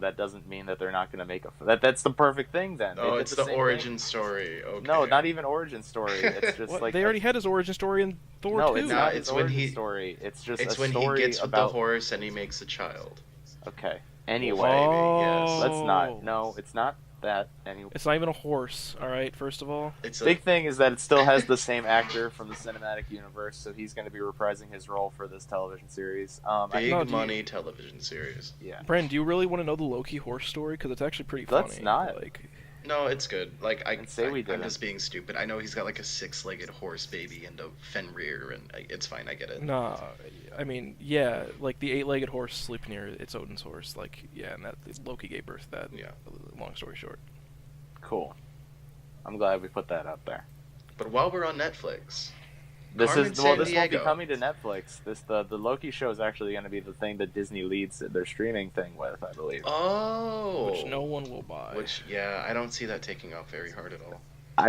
that doesn't mean that they're not going to make that's the perfect thing. Then Oh, did it's the the same origin thing. story. Okay. No, not even origin story. It's just What? like They already had his origin story in Thor no, 2. it's No, not it's his when origin he- story. It's just It's a when story he gets with about the horse and he makes a child. Okay. Anyway, Maybe, yes. let's not. No, it's not that. Anyway, It's not even a horse, alright, first of all. It's big thing is that it still has the same actor from the cinematic universe, so he's going to be reprising his role for this television series. big No, do you- money television series. Yeah. Bren, do you really want to know the Loki horse story? Because it's actually pretty funny. Let's not. Like, No, it's good. Like And say we I'm didn't. just being stupid. I know he's got like a 6-legged horse baby and a Fenrir, and it's fine. I get it. nah, I mean, yeah, like the 8-legged horse sleeping near it's Odin's horse. Like, yeah, and that Loki gave birth to that. Yeah. Long story short. Cool. I'm glad we put that up there. But while we're on Netflix, This Carmen is well. This won't be Sandiego. coming to Netflix. The Loki show is actually going to be the thing that Disney leads their streaming thing with, I believe. oh, Which no one will buy. Which yeah, I don't see that taking off very hard at all.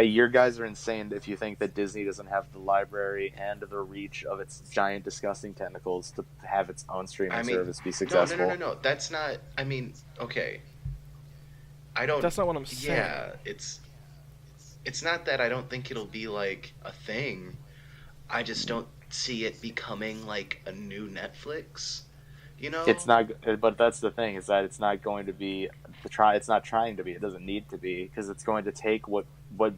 Your guys are insane if you think that Disney doesn't have the library and the reach of its giant, disgusting tentacles to have its own streaming I mean, service be No, successful. no. That's not. I mean, okay. I don't. That's not what I'm saying. Yeah, it's not that I don't think it'll be like a thing. I just don't see it becoming like a new Netflix. You know? It's not, but that's the thing is that it's not going to be It's not trying to be. It doesn't need to be because it's going to take what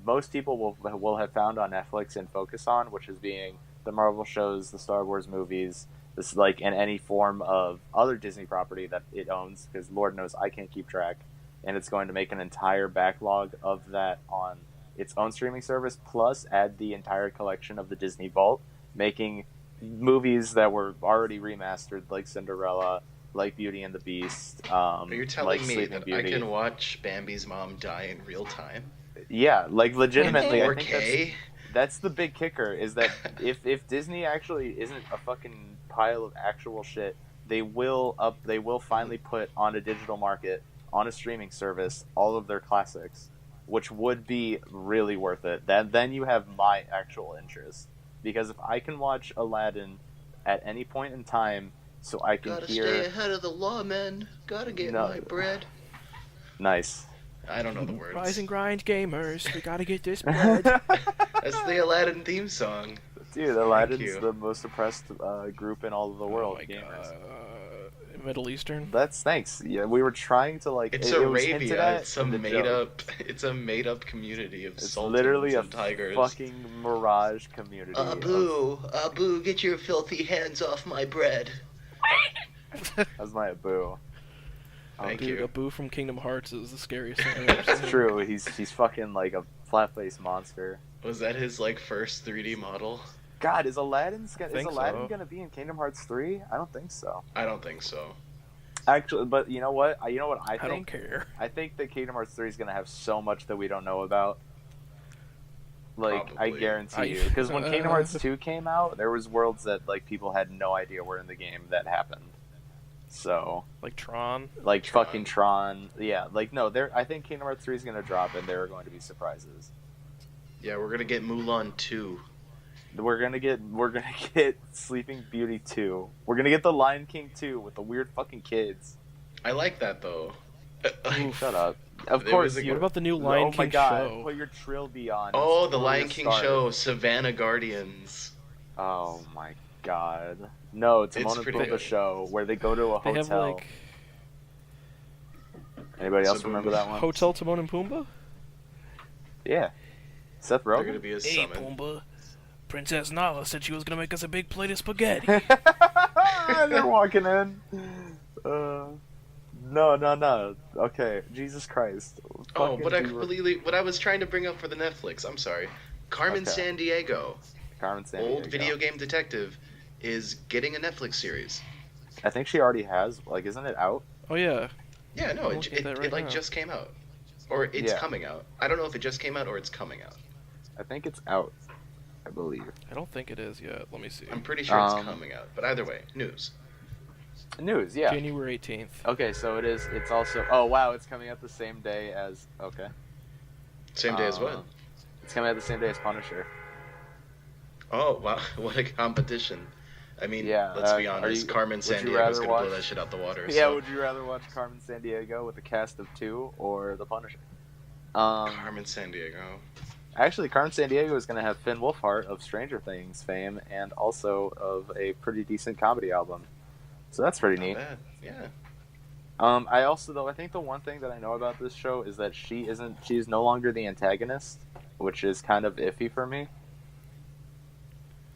most people will have found on Netflix and focus on, which is being the Marvel shows, the Star Wars movies, this like and any form of other Disney property that it owns. Because Lord knows I can't keep track, and it's going to make an entire backlog of that on its own streaming service. Plus, add the entire collection of the Disney Vault, making movies that were already remastered, like Cinderella, like Beauty and the Beast. Are you telling like me Sleeping that Beauty. I can watch Bambi's mom die in real time? Yeah, like In legitimately, I think 4K? that's the big kicker is that if Disney actually isn't a fucking pile of actual shit, they will finally put on a digital market, on a streaming service, all of their classics, which would be really worth it. Then you have my actual interest, because if I can watch Aladdin at any point in time, so I can Gotta hear stay ahead of the law, man. Gotta get No. my bread. nice. I don't know the words. Rise and grind, gamers. We gotta get this bread. That's the Aladdin theme song. Dude, Aladdin's the most oppressed group in all of the world. Oh my gamers. god. Middle Eastern. That's thanks. Yeah, we were trying to like. It's it was hinted Arabia. at It's in the joke. It's a made up community of It's sultans literally a and tigers. fucking mirage community. Abu, get your filthy hands off my bread. That's my Abu. Thank Dude, you. Abu from Kingdom Hearts is the scariest thing I've ever It's seen. true. He's fucking like a flat-faced monster. Was that his like first 3D model? God, is Aladdin Think so. gonna be in Kingdom Hearts 3? I don't think so. I don't think so. Actually, but you know what? I I don't think. care. I think that Kingdom Hearts 3 is gonna have so much that we don't know about. Like, I Probably. guarantee you, because when Kingdom Hearts 2 came out, there was worlds that like people had no idea were in the game that happened. So, Like Tron. like Tron. fucking Tron, yeah. Like no, I think Kingdom Hearts 3 is gonna drop, and there are going to be surprises. Yeah, we're gonna get Mulan 2. We're gonna get Sleeping Beauty 2. We're gonna get the Lion King 2 with the weird fucking kids. I like that though. Shut up. Of There course was a- you. What about the new Lion Oh my King god! show? Put your Trilby on. Oh, It's the totally Lion a King start. show, Savannah Guardians. Oh my god! No, Timon and pretty Pumbaa good. show where they go to a They hotel. have like Anybody else So remember that one? Hotel Timon and Pumbaa. Yeah. Seth They're gonna Rogen. be a Hey summon. Pumbaa, Princess Nala said she was gonna make us a big plate of spaghetti. They're walking in. No. Okay, Jesus Christ. Oh, Fucking what I do- completely what I was trying to bring up for the Netflix. I'm sorry. Carmen Okay. Sandiego, Carmen Sandiego. old video game detective, is getting a Netflix series. I think she already has. Like, isn't it out? Oh yeah. Yeah, no, I'm it, looking it, at that it right like now. just came out, or it's Yeah. coming out. I don't know if it just came out or it's coming out. I think it's out. I believe. I don't think it is yet. Let me see. I'm pretty sure it's Um, coming out. But either way, news. News, yeah. January 18th. Okay, so it is. It's also. Oh wow, it's coming out the same day as. Okay. Same day as what? It's coming out the same day as Punisher. Oh wow, what a competition! I mean, Yeah, let's be are honest. you- Carmen would you Sandiego's rather gonna watch- blow that shit out the water. Yeah, so. would you rather watch Carmen Sandiego with a cast of 2 or The Punisher? Carmen Sandiego. Actually, Carmen Sandiego is going to have Finn Wolfhard of Stranger Things fame and also of a pretty decent comedy album. So that's pretty Not neat. bad. Yeah. I also, though, I think the one thing that I know about this show is that she's no longer the antagonist, which is kind of iffy for me.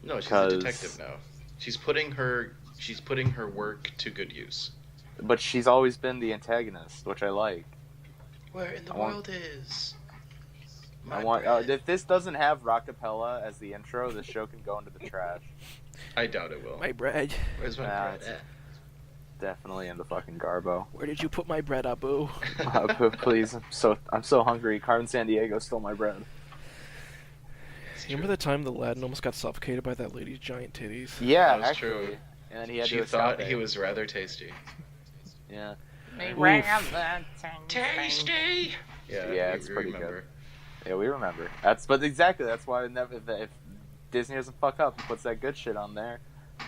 No, she's a 'Cause- detective now. She's putting her work to good use. But she's always been the antagonist, which I like. Where in the I want- world is? I want. If this doesn't have rockapella as the intro, the show can go into the trash. I doubt it will. My bread. Where's my Nah, bread? it's- Definitely in the fucking garbo. Where did you put my bread, Abu? Please, I'm so hungry. Carmen Sandiego stole my bread. It's You remember true. the time the Latin almost got suffocated by that lady's giant titties? Yeah, That was actually. true. And then he had She to thought escape. he was rather tasty. Yeah. Tasty. Yeah, Yeah, it's we pretty remember. Yeah, we remember. That's why if Disney doesn't fuck up and puts that good shit on there.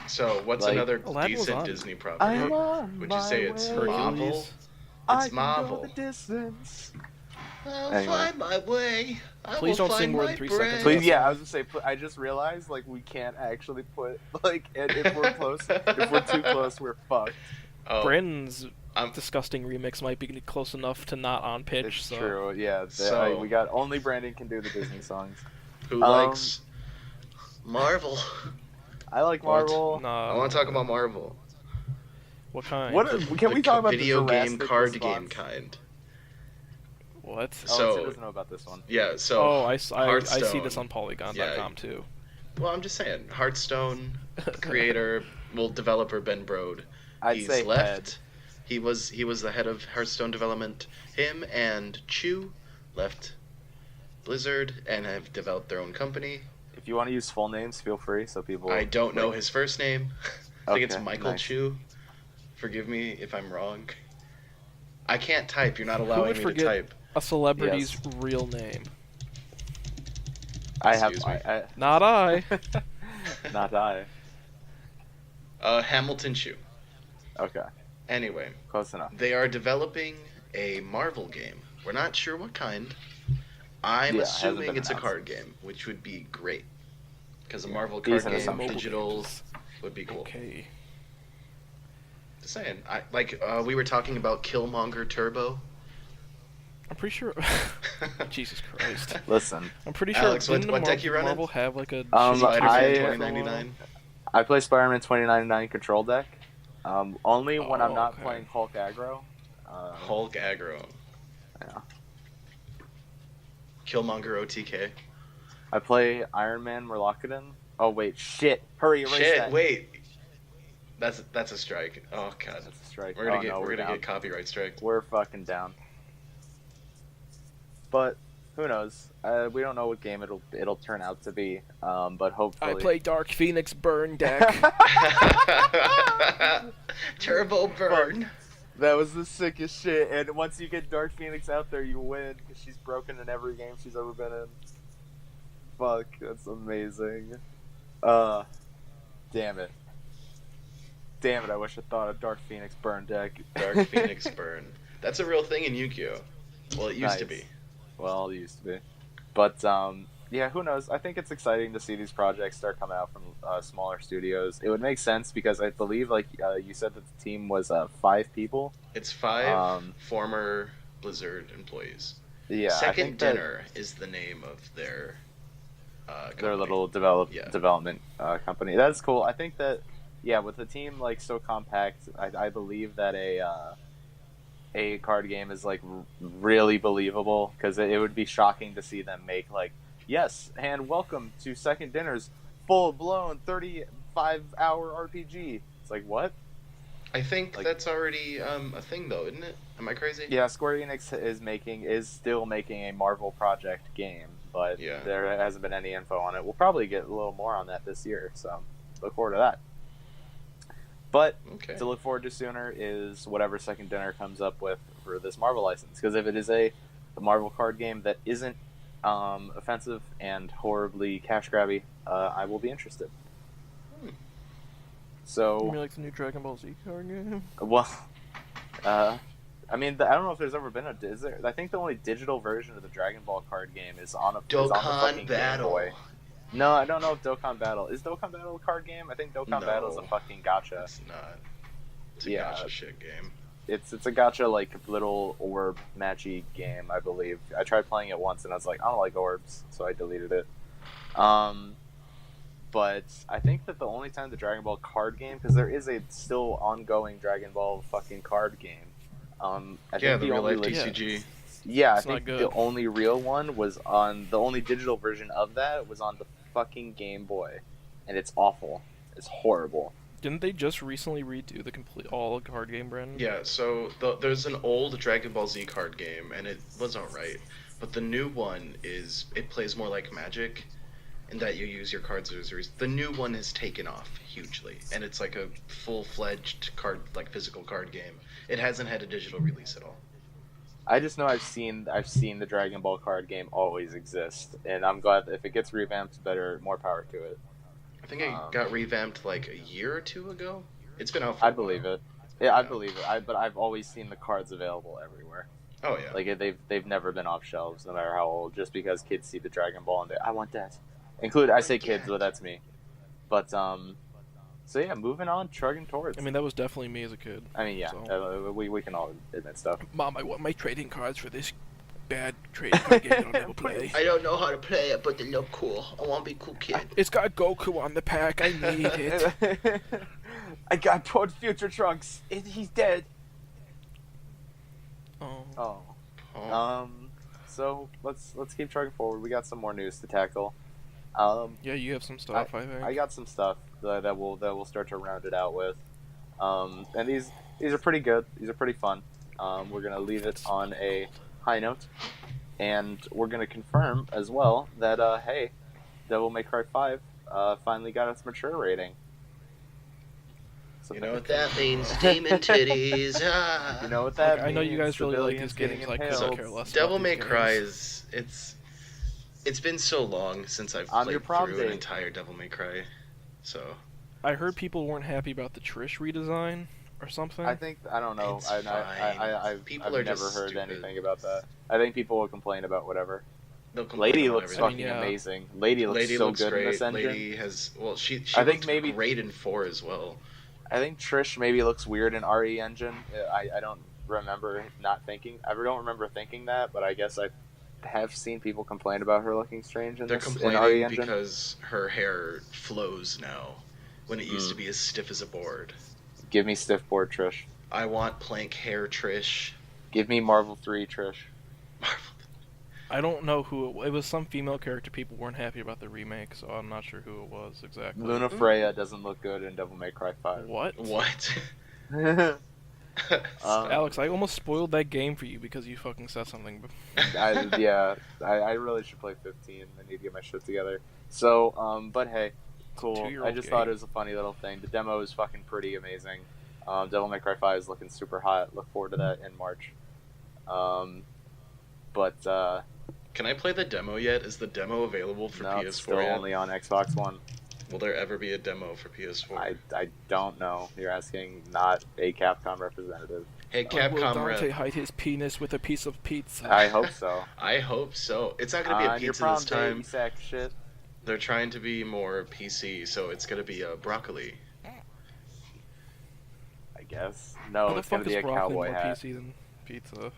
So, what's Like- another Aladdin was decent on. Disney property? on Would you say it's my way. Marvel? Hercules. I It's can Marvel. go the distance. I'll Anyway. find my way. I Please will don't sing find more my than 3 bread. seconds. Please, yeah, I was gonna say. I just realized like we can't actually put like if we're close, if we're too close, we're fucked. Oh, Brandon's I'm- disgusting remix might be close enough to not on pitch. It's so. true. Yeah, So- we got only Brandon can do the Disney songs. who likes Marvel? I like What? Marvel. Nah. I want to talk about Marvel. What kind? What can we talk about? Video the game, Jurassic card response? game kind. What? Oh, So- so doesn't know about this one. Yeah, so Oh, I see Hearthstone. this on Polygon.com too. Well, I'm just saying, Hearthstone creator, well, developer Ben Brode. I'd He's say left. head. He was the head of Hearthstone development. Him and Chu left Blizzard and have developed their own company. If you want to use full names, feel free. So people. I don't know his first name. I think it's Okay, Michael nice. Chu. Forgive me if I'm wrong. I can't type. You're not Who allowing would me to forget type. a celebrity's Yes. real name? I have. Excuse me? Not I. Not I. Hamilton Chu. Okay, Anyway, close enough. they are developing a Marvel game. We're not sure what kind. I'm Yeah, it hasn't assuming been it's a announced. card game, which would be great. Because a Yeah, Marvel card decent game, assumption. digital, would be cool. Okay. Just saying. We were talking about Killmonger Turbo. I'm pretty sure. Jesus Christ. Listen, I'm pretty sure. Alex, what didn't deck you running? Marvel have like a Spider-Man I- 2099. I play Spider-Man 2099 control deck. Only when I'm not okay. playing Hulk aggro. Hulk aggro. Yeah. Killmonger OTK. I play Iron Man Murloc. Oh wait, shit! Hurry, erase Shit, that. wait. That's a strike. Oh god. That's a strike. We're gonna Oh, get no, we're gonna down. get copyright strike. We're fucking down. But who knows? We don't know what game it'll turn out to be. But hopefully. I play Dark Phoenix Burn deck. Turbo burn. That was the sickest shit. And once you get Dark Phoenix out there, you win because she's broken in every game she's ever been in. Fuck, that's amazing. Damn it. Damn it, I wish I thought of Dark Phoenix Burn deck. Dark Phoenix burn. That's a real thing in Yu-Gi-Oh. Well, it used to Nice. be. Well, it used to be. But, yeah, who knows? I think it's exciting to see these projects start coming out from smaller studios. It would make sense because I believe, like, you said that the team was 5 people. It's 5 former Blizzard employees. Yeah, I Second think that Dinner is the name of their company. their little Yeah. development company. That's cool. I think that, yeah, with the team, like, so compact, I believe that a card game is like really believable because it would be shocking to see them make like, yes, and welcome to Second Dinner's full-blown 35-hour RPG. It's like, what? I think Like- that's already a thing though, isn't it? Am I crazy? Yeah, Square Enix is still making a Marvel project game, but Yeah. there hasn't been any info on it. We'll probably get a little more on that this year, so look forward to that. But Okay. to look forward to sooner is whatever Second Dinner comes up with for this Marvel license. Because if it is a Marvel card game that isn't offensive and horribly cash grabby, I will be interested. Hmm. So, You mean like the new Dragon Ball Z card game? well, I mean, I don't know if there's ever been is there? I think the only digital version of the Dragon Ball card game is on the fucking Dokkan Game Battle. Boy. No, I don't know if Dokkan Battle is Dokkan Battle a card game. I think Dokkan Battle is a No. fucking gacha. It's not. It's a Yeah. gacha shit game. It's a gacha like little orb matchy game, I believe. I tried playing it once and I was like, I don't like orbs, so I deleted it. But I think that the only time the Dragon Ball card game, because there is a still ongoing Dragon Ball fucking card game. I Yeah, think the real life only, TCG. yeah, I It's not think good. the only real one was on the only digital version of that was on the fucking Game Boy, and it's awful. It's horrible. Didn't they just recently redo the complete all card game brand? Yeah, so there's an old Dragon Ball Z card game, and it was alright. But the new one it plays more like Magic, in that you use your cards as a reason. The new one has taken off hugely, and it's like a full-fledged card, like physical card game. It hasn't had a digital release at all. I just know I've seen the Dragon Ball card game always exist, and I'm glad if it gets revamped, more power to it. I think it got revamped like a year or two ago. It's been out for I a while. believe it. Yeah, I believe it. But I've always seen the cards available everywhere. Oh yeah. Like they've never been off shelves, no matter how old. Just because kids see the Dragon Ball and I want that. I say kids, but that's me. But so yeah, moving on, trugging towards. I mean, that was definitely me as a kid. I mean, yeah, So- we can all admit stuff. Mom, I want my trading cards for this bad trading card game that I'll never play. I don't know how to play it, but they look cool. I want to be a cool kid. It's got Goku on the pack. I need it. I got poor future Trunks. He's dead. Oh. Oh. So let's keep trucking forward. We got some more news to tackle. Yeah, you have some stuff, I think. I got some stuff that we'll start to round it out with. And these are pretty good. These are pretty fun. We're gonna leave it on a high note, and we're gonna confirm as well that hey, Devil May Cry 5 finally got its mature rating. So You know what that means? Demon titties. Ah. You know what that means? I know you guys really like Civilians these getting games. I impaled. couldn't care less. Devil about May these Cry games. is it's been so long since I've On your played prom through an date. entire Devil May Cry. So I heard people weren't happy about the Trish redesign or something. I don't know. It's I've People are never just heard stupid. anything about that. I think people will complain about whatever. they'll complain Lady about looks everything. fucking yeah. amazing. Lady looks so looks good great. in this engine. Lady has she I think looked maybe- great in 4 as well. I think Trish maybe looks weird in RE engine. I don't remember I don't remember thinking that, but I guess I have seen people complain about her looking strange in They're this in RE complaining engine. because her hair flows now, when it used to be as stiff as a board. Give me stiff board Trish. I want plank hair Trish. Give me Marvel 3 Trish. Marvel. I don't know who it was. Some female character people weren't happy about the remake, so I'm not sure who it was exactly. Luna Freya doesn't look good in Devil May Cry 5. What? What? Alex, I almost spoiled that game for you because you fucking said something. I really should play 15. I need to get my shit together. So, but hey, cool. 2-year-old I just thought game. it was a funny little thing. The demo is fucking pretty amazing. Devil May Cry 5 is looking super hot. Look forward to that in March. Can I play the demo yet? Is the demo available for No, PS4 it's still yet? only on Xbox One. Will there ever be a demo for PS4? I don't know. You're asking not a Capcom representative. Hey, Will Capcom Dante rep. hide his penis with a piece of pizza? I hope so. I hope so. It's not gonna be a On your pizza prom this day, time. you sack of shit. They're trying to be more PC, so it's gonna be broccoli. I guess. No, How the it's gonna fuck be is a broccoli cowboy more hat. PC than pizza?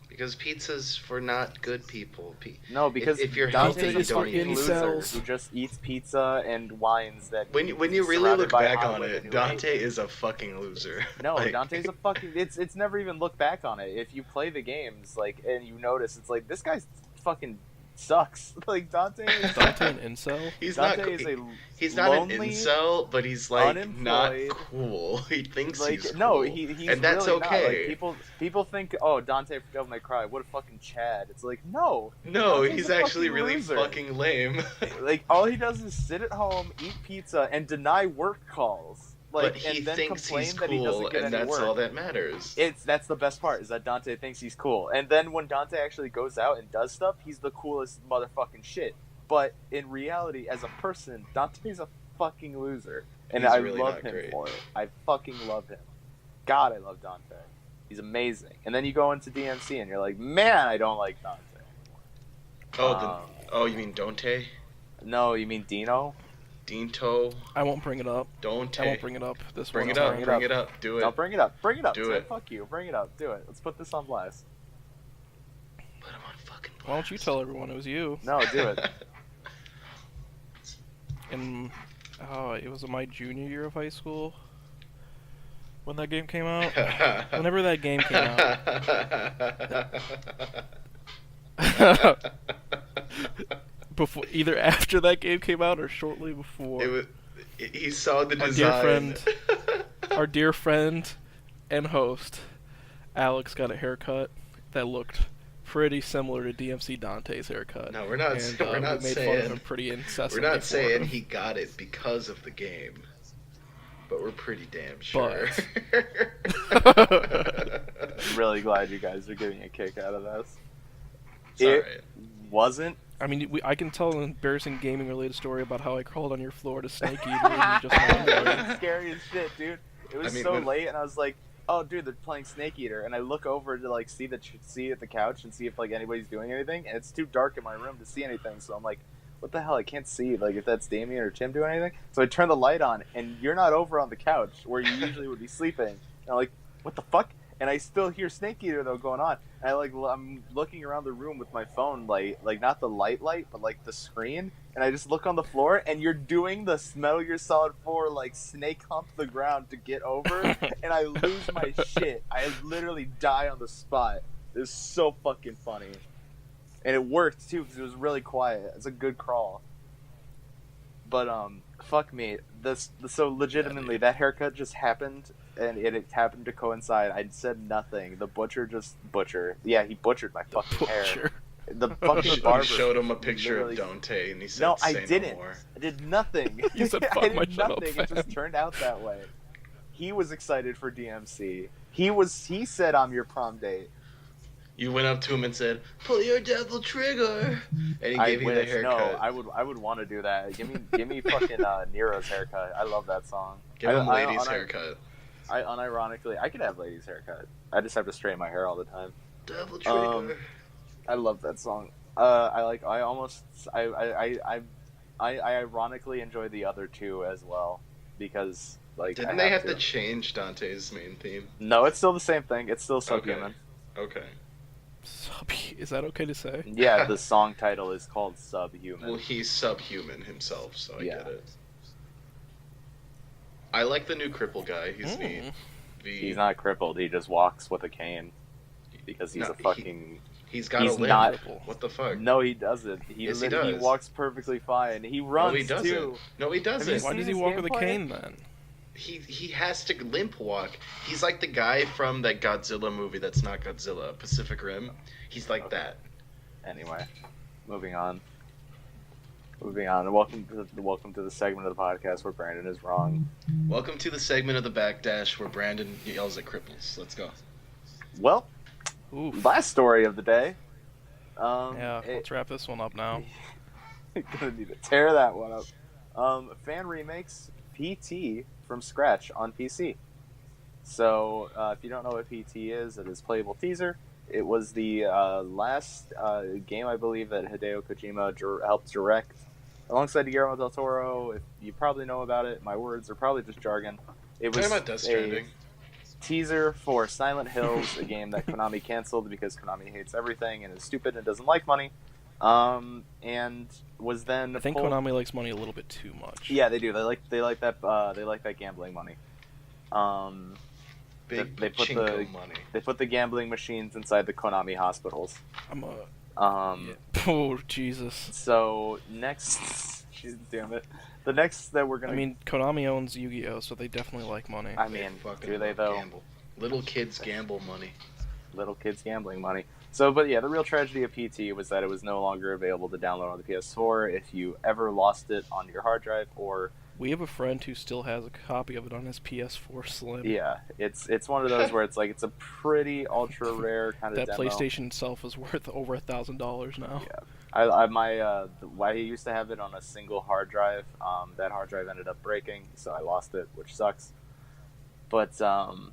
Because pizza's for not good people. No, because if you're Dante's healthy, a you don't fucking eat loser incels. who just eats pizza and wines that. When you really surrounded look by back on Hollywood it, and Dante is a fucking loser. No, Like, Dante's a fucking. It's never even looked back on it. If you play the games, and you notice, it's like this guy's fucking sucks. Like Dante. Is, Dante an incel? He's Dante not. is a He's not an lonely, incel, but he's like not unemployed, cool. He thinks like he's cool. no, he's and that's really not. okay. Like, people think, oh, Dante from Devil May Cry, what a fucking Chad. It's like no, No, Dante's he's a actually fucking really loser. fucking lame. Like all he does is sit at home, eat pizza, and deny work calls. Like, but he and then thinks complain he's that he cool, doesn't get and any that's work. all that matters. That's the best part, is that Dante thinks he's cool. And then when Dante actually goes out and does stuff, he's the coolest motherfucking shit. But in reality, as a person, Dante's a fucking loser. And He's I really love not him great. for it. I fucking love him. God, I love Dante. He's amazing. And then you go into DMC and you're like, man, I don't like Dante. Oh, you mean Dante? No, you mean Dino? Dinto? I won't bring it up. Dante? I won't bring it up. This Bring one it up, time. bring it up, do it. No, bring it up. Bring it up. Do Ted. it. Fuck you. Bring it up. Do it. Let's put this on blast. Put him on fucking Why don't you blast. tell everyone it was you? No, do it. In it was my junior year of high school when that game came out. Whenever that game came out, before either after that game came out or shortly before. It was, he saw the Our design. Our dear friend and host Alex got a haircut that looked pretty similar to DMC Dante's haircut. No, we're not. And, we're not we made saying. fun of him pretty incessantly. We're not for saying it. he got it because of the game, but we're pretty damn sure. I'm really glad you guys are getting a kick out of this. It's It alright. wasn't. I mean, I can tell an embarrassing gaming-related story about how I crawled on your floor to snake eat and you just went under it. It's scary as shit, dude. It was I mean, so when- late, and I was like, "Oh, dude, they're playing Snake Eater." And I look over to see at the couch and see if anybody's doing anything, and it's too dark in my room to see anything. So I'm like, "What the hell? I can't see if that's Damien or Tim doing anything." So I turn the light on, and you're not over on the couch where you usually would be sleeping. And I'm like, "What the fuck?" And I still hear Snake Eater though going on. And I'm looking around the room with my phone light, not the light, but the screen. And I just look on the floor, and you're doing the Metal Gear Solid 4 snake hump the ground to get over, and I lose my shit. I literally die on the spot. It's so fucking funny, and it worked too because it was really quiet. It's a good crawl. But fuck me. So legitimately, that haircut just happened, and it happened to coincide. I said nothing. The butcher just butcher. Yeah, he butchered my fucking hair. The fucking barber showed him a picture literally... of Dante, and he said, "No, I Say didn't. No more." I did nothing. You said, I "Fuck did my shut nothing. up, It just turned out that way." He was excited for DMC. He said, "I'm your prom date." You went up to him and said, "Pull your devil trigger," and he gave you the haircut. No, I would want to do that. Give me fucking Nero's haircut. I love that song. Give him ladies' haircut. I unironically, I could have ladies' haircut. I just have to straighten my hair all the time. Devil trigger. I love that song. I ironically enjoy the other two as well because like didn't they have to change Dante's main theme? No, it's still the same thing. It's still Subhuman. Okay. Is that okay to say? Yeah, the song title is called Subhuman. Well, he's subhuman himself, so I get it. I like the new cripple guy. He's neat. He's not crippled. He just walks with a cane because he's a fucking. He's got a limp. Not, what the fuck? No, he doesn't. Yes, he does. He walks perfectly fine. He runs no, he doesn't. too. No, he doesn't. Why does he walk with a cane then? He has to limp walk. He's like the guy from that Godzilla movie that's not Godzilla, Pacific Rim. He's like that. Anyway, moving on. Welcome to the segment of the podcast where Brandon is wrong. Welcome to the segment of the Backdash where Brandon yells at cripples. Let's go. Well, last story of the day. Let's wrap this one up now. Gonna need to tear that one up. Fan remakes PT from scratch on PC. So, if you don't know what PT is, it is Playable Teaser. It was the last game, I believe, that Hideo Kojima helped direct alongside Guillermo del Toro. If you probably know about it, my words are probably just jargon. It was a teaser for Silent Hills, a game that Konami canceled because Konami hates everything and is stupid and doesn't like money. And was then I think Konami likes money a little bit too much. Yeah, they do. They like that gambling money. They put the gambling machines inside the Konami hospitals. Oh Jesus! So next, damn it, the next that we're gonna. I mean, Konami owns Yu-Gi-Oh, so they definitely like money. I mean, do they though? Gamble. Little kids gamble money. Little kids gambling money. So, but yeah, the real tragedy of PT was that it was no longer available to download on the PS4 if you ever lost it on your hard drive or. We have a friend who still has a copy of it on his PS4 Slim. Yeah, it's one of those where it's like it's a pretty ultra rare kind of that demo. PlayStation itself is worth over $1,000 now. Yeah, I used to have it on a single hard drive. That hard drive ended up breaking, so I lost it, which sucks. But the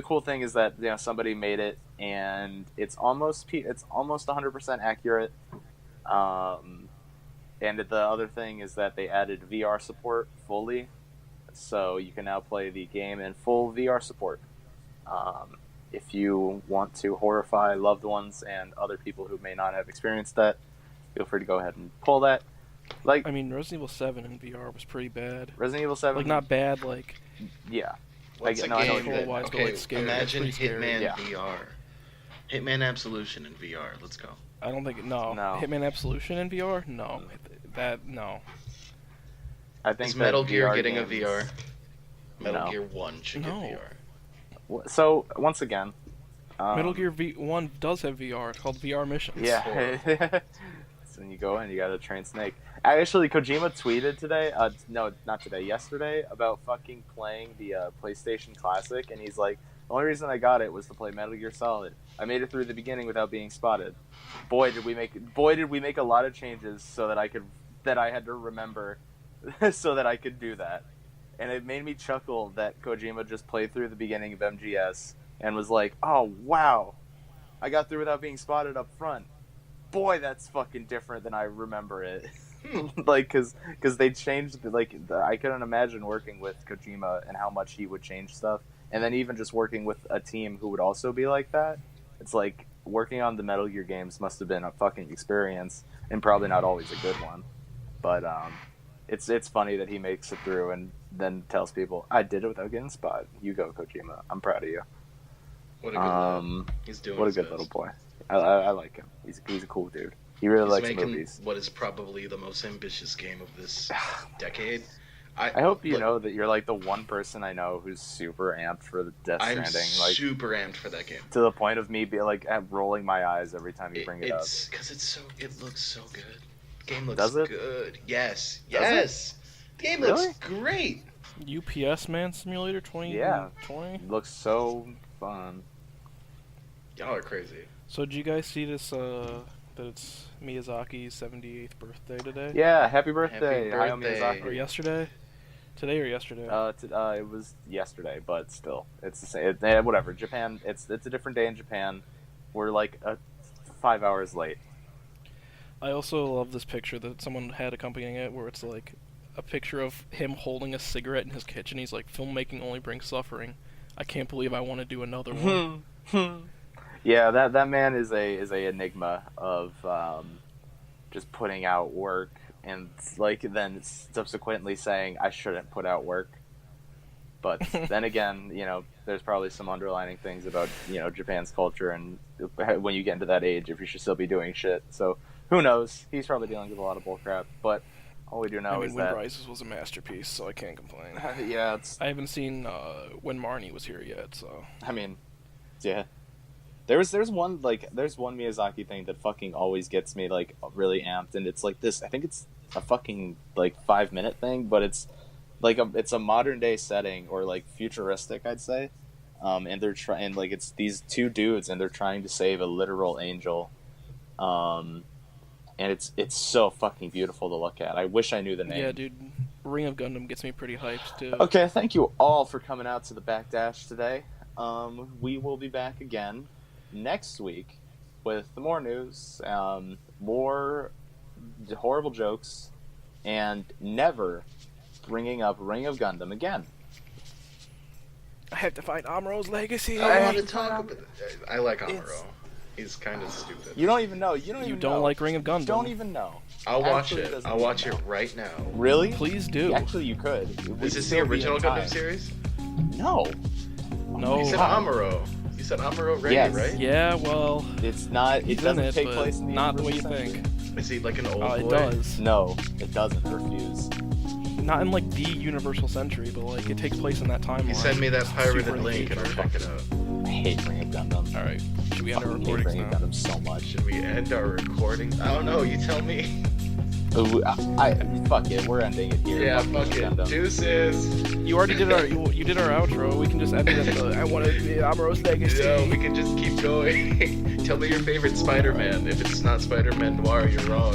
cool thing is that somebody made it and it's almost 100% accurate. And the other thing is that they added VR support fully, so you can now play the game in full VR support. If you want to horrify loved ones and other people who may not have experienced that, feel free to go ahead and pull that. I mean, Resident Evil 7 in VR was pretty bad. Resident Evil 7, not bad, yeah. What's a game that, okay, scary. Imagine Hitman yeah. VR. Hitman Absolution in VR. Let's go. I don't think no. Hitman Absolution in VR? No. No. I think is Metal Gear VR getting games... a VR? Metal Gear 1 should get VR. So, once again... Metal Gear 1 does have VR. It's called VR Missions. Yeah. So when you go in, you gotta train Snake. Actually, Kojima tweeted today, no, not today, yesterday, about fucking playing the PlayStation Classic, and he's like, the only reason I got it was to play Metal Gear Solid. I made it through the beginning without being spotted. Boy, did we make a lot of changes so that I had to remember so that I could do that. And it made me chuckle that Kojima just played through the beginning of MGS and was like, oh, wow, I got through without being spotted up front. Boy, that's fucking different than I remember it. Because they changed, I couldn't imagine working with Kojima and how much he would change stuff. And then even just working with a team who would also be like that. It's like, working on the Metal Gear games must have been a fucking experience, and probably not always a good one. But it's funny that he makes it through and then tells people, I did it without getting spotted. You go, Kojima. I'm proud of you. What a good lad. He's doing What a good little boy. I like him. He's a cool dude. He really He's likes making movies. what is probably the most ambitious game of this decade. I hope you know that you're like the one person I know who's super amped for the Death I'm Stranding, like super amped for that game. to the point of me be like rolling my eyes every time you bring it up. It's because it looks so good. The game looks Does it? good. Yes, Does yes. The game Really? looks great. UPS Man Simulator 2020? Looks so fun. Y'all are crazy. So did you guys see this, that it's Miyazaki's 78th birthday today? Yeah, happy birthday, Happy Hayao birthday. Or Miyazaki. yesterday? Today or yesterday? It was yesterday, but still, it's the same. Whatever. Japan, it's a different day in Japan. We're like 5 hours late. I also love this picture that someone had accompanying it, where it's like a picture of him holding a cigarette in his kitchen. He's like, "Filmmaking only brings suffering. I can't believe I want to do another one." Yeah, that man is a enigma of just putting out work and like then subsequently saying I shouldn't put out work. But then again, there's probably some underlining things about Japan's culture and when you get into that age, if you should still be doing shit. So who knows? He's probably dealing with a lot of bullcrap. But all we do know is Wind that Rises was a masterpiece, so I can't complain. yeah, I haven't seen when Marnie was here yet, so. I mean, yeah. There's one Miyazaki thing that fucking always gets me like really amped, and it's like this. I think it's a fucking like 5-minute thing, but it's like it's a modern day setting or like futuristic, I'd say. And they're trying like it's these two dudes, and they're trying to save a literal angel. And it's so fucking beautiful to look at. I wish I knew the name. Yeah, dude. Ring of Gundam gets me pretty hyped too. Okay, thank you all for coming out to the Backdash today. We will be back again next week with more news, more horrible jokes, and never bringing up Ring of Gundam again. I have to find Amuro's legacy. I want to talk about. I like Amuro. He's kind of stupid. You don't even know. You don't like Ring of Gundam. Don't even know. I'll watch Actually it. doesn't I'll even watch know. it right now. Really? Please do. Actually, you could. Is this the original Gundam series? No. No. You said Amuro. You said Amuro Ray, Yes. right? Yeah, well, It's not. It he's in doesn't it, take but place in the not the way you universe, think. Is he like an old It boy? does. No, it doesn't. Refuse. Not in like the Universal Century, but like it takes place in that timeline. You send me that pirated Super link and I'll engaging. check it out. I hate Ring of Gundam. All right, should we end our Fucking hate recordings Ring of now? Gundam so much. Should we end our recording? I don't know. You tell me. Ooh, I fuck it. We're ending it here. Yeah, Fuck fuck Ring it. of Gundam. Deuces. You already did you did our outro. We can just end it. I want to be Amuro's legacy. No, we can just keep going. Tell me your favorite Spider-Man. If it's not Spider-Man Noir, you're wrong.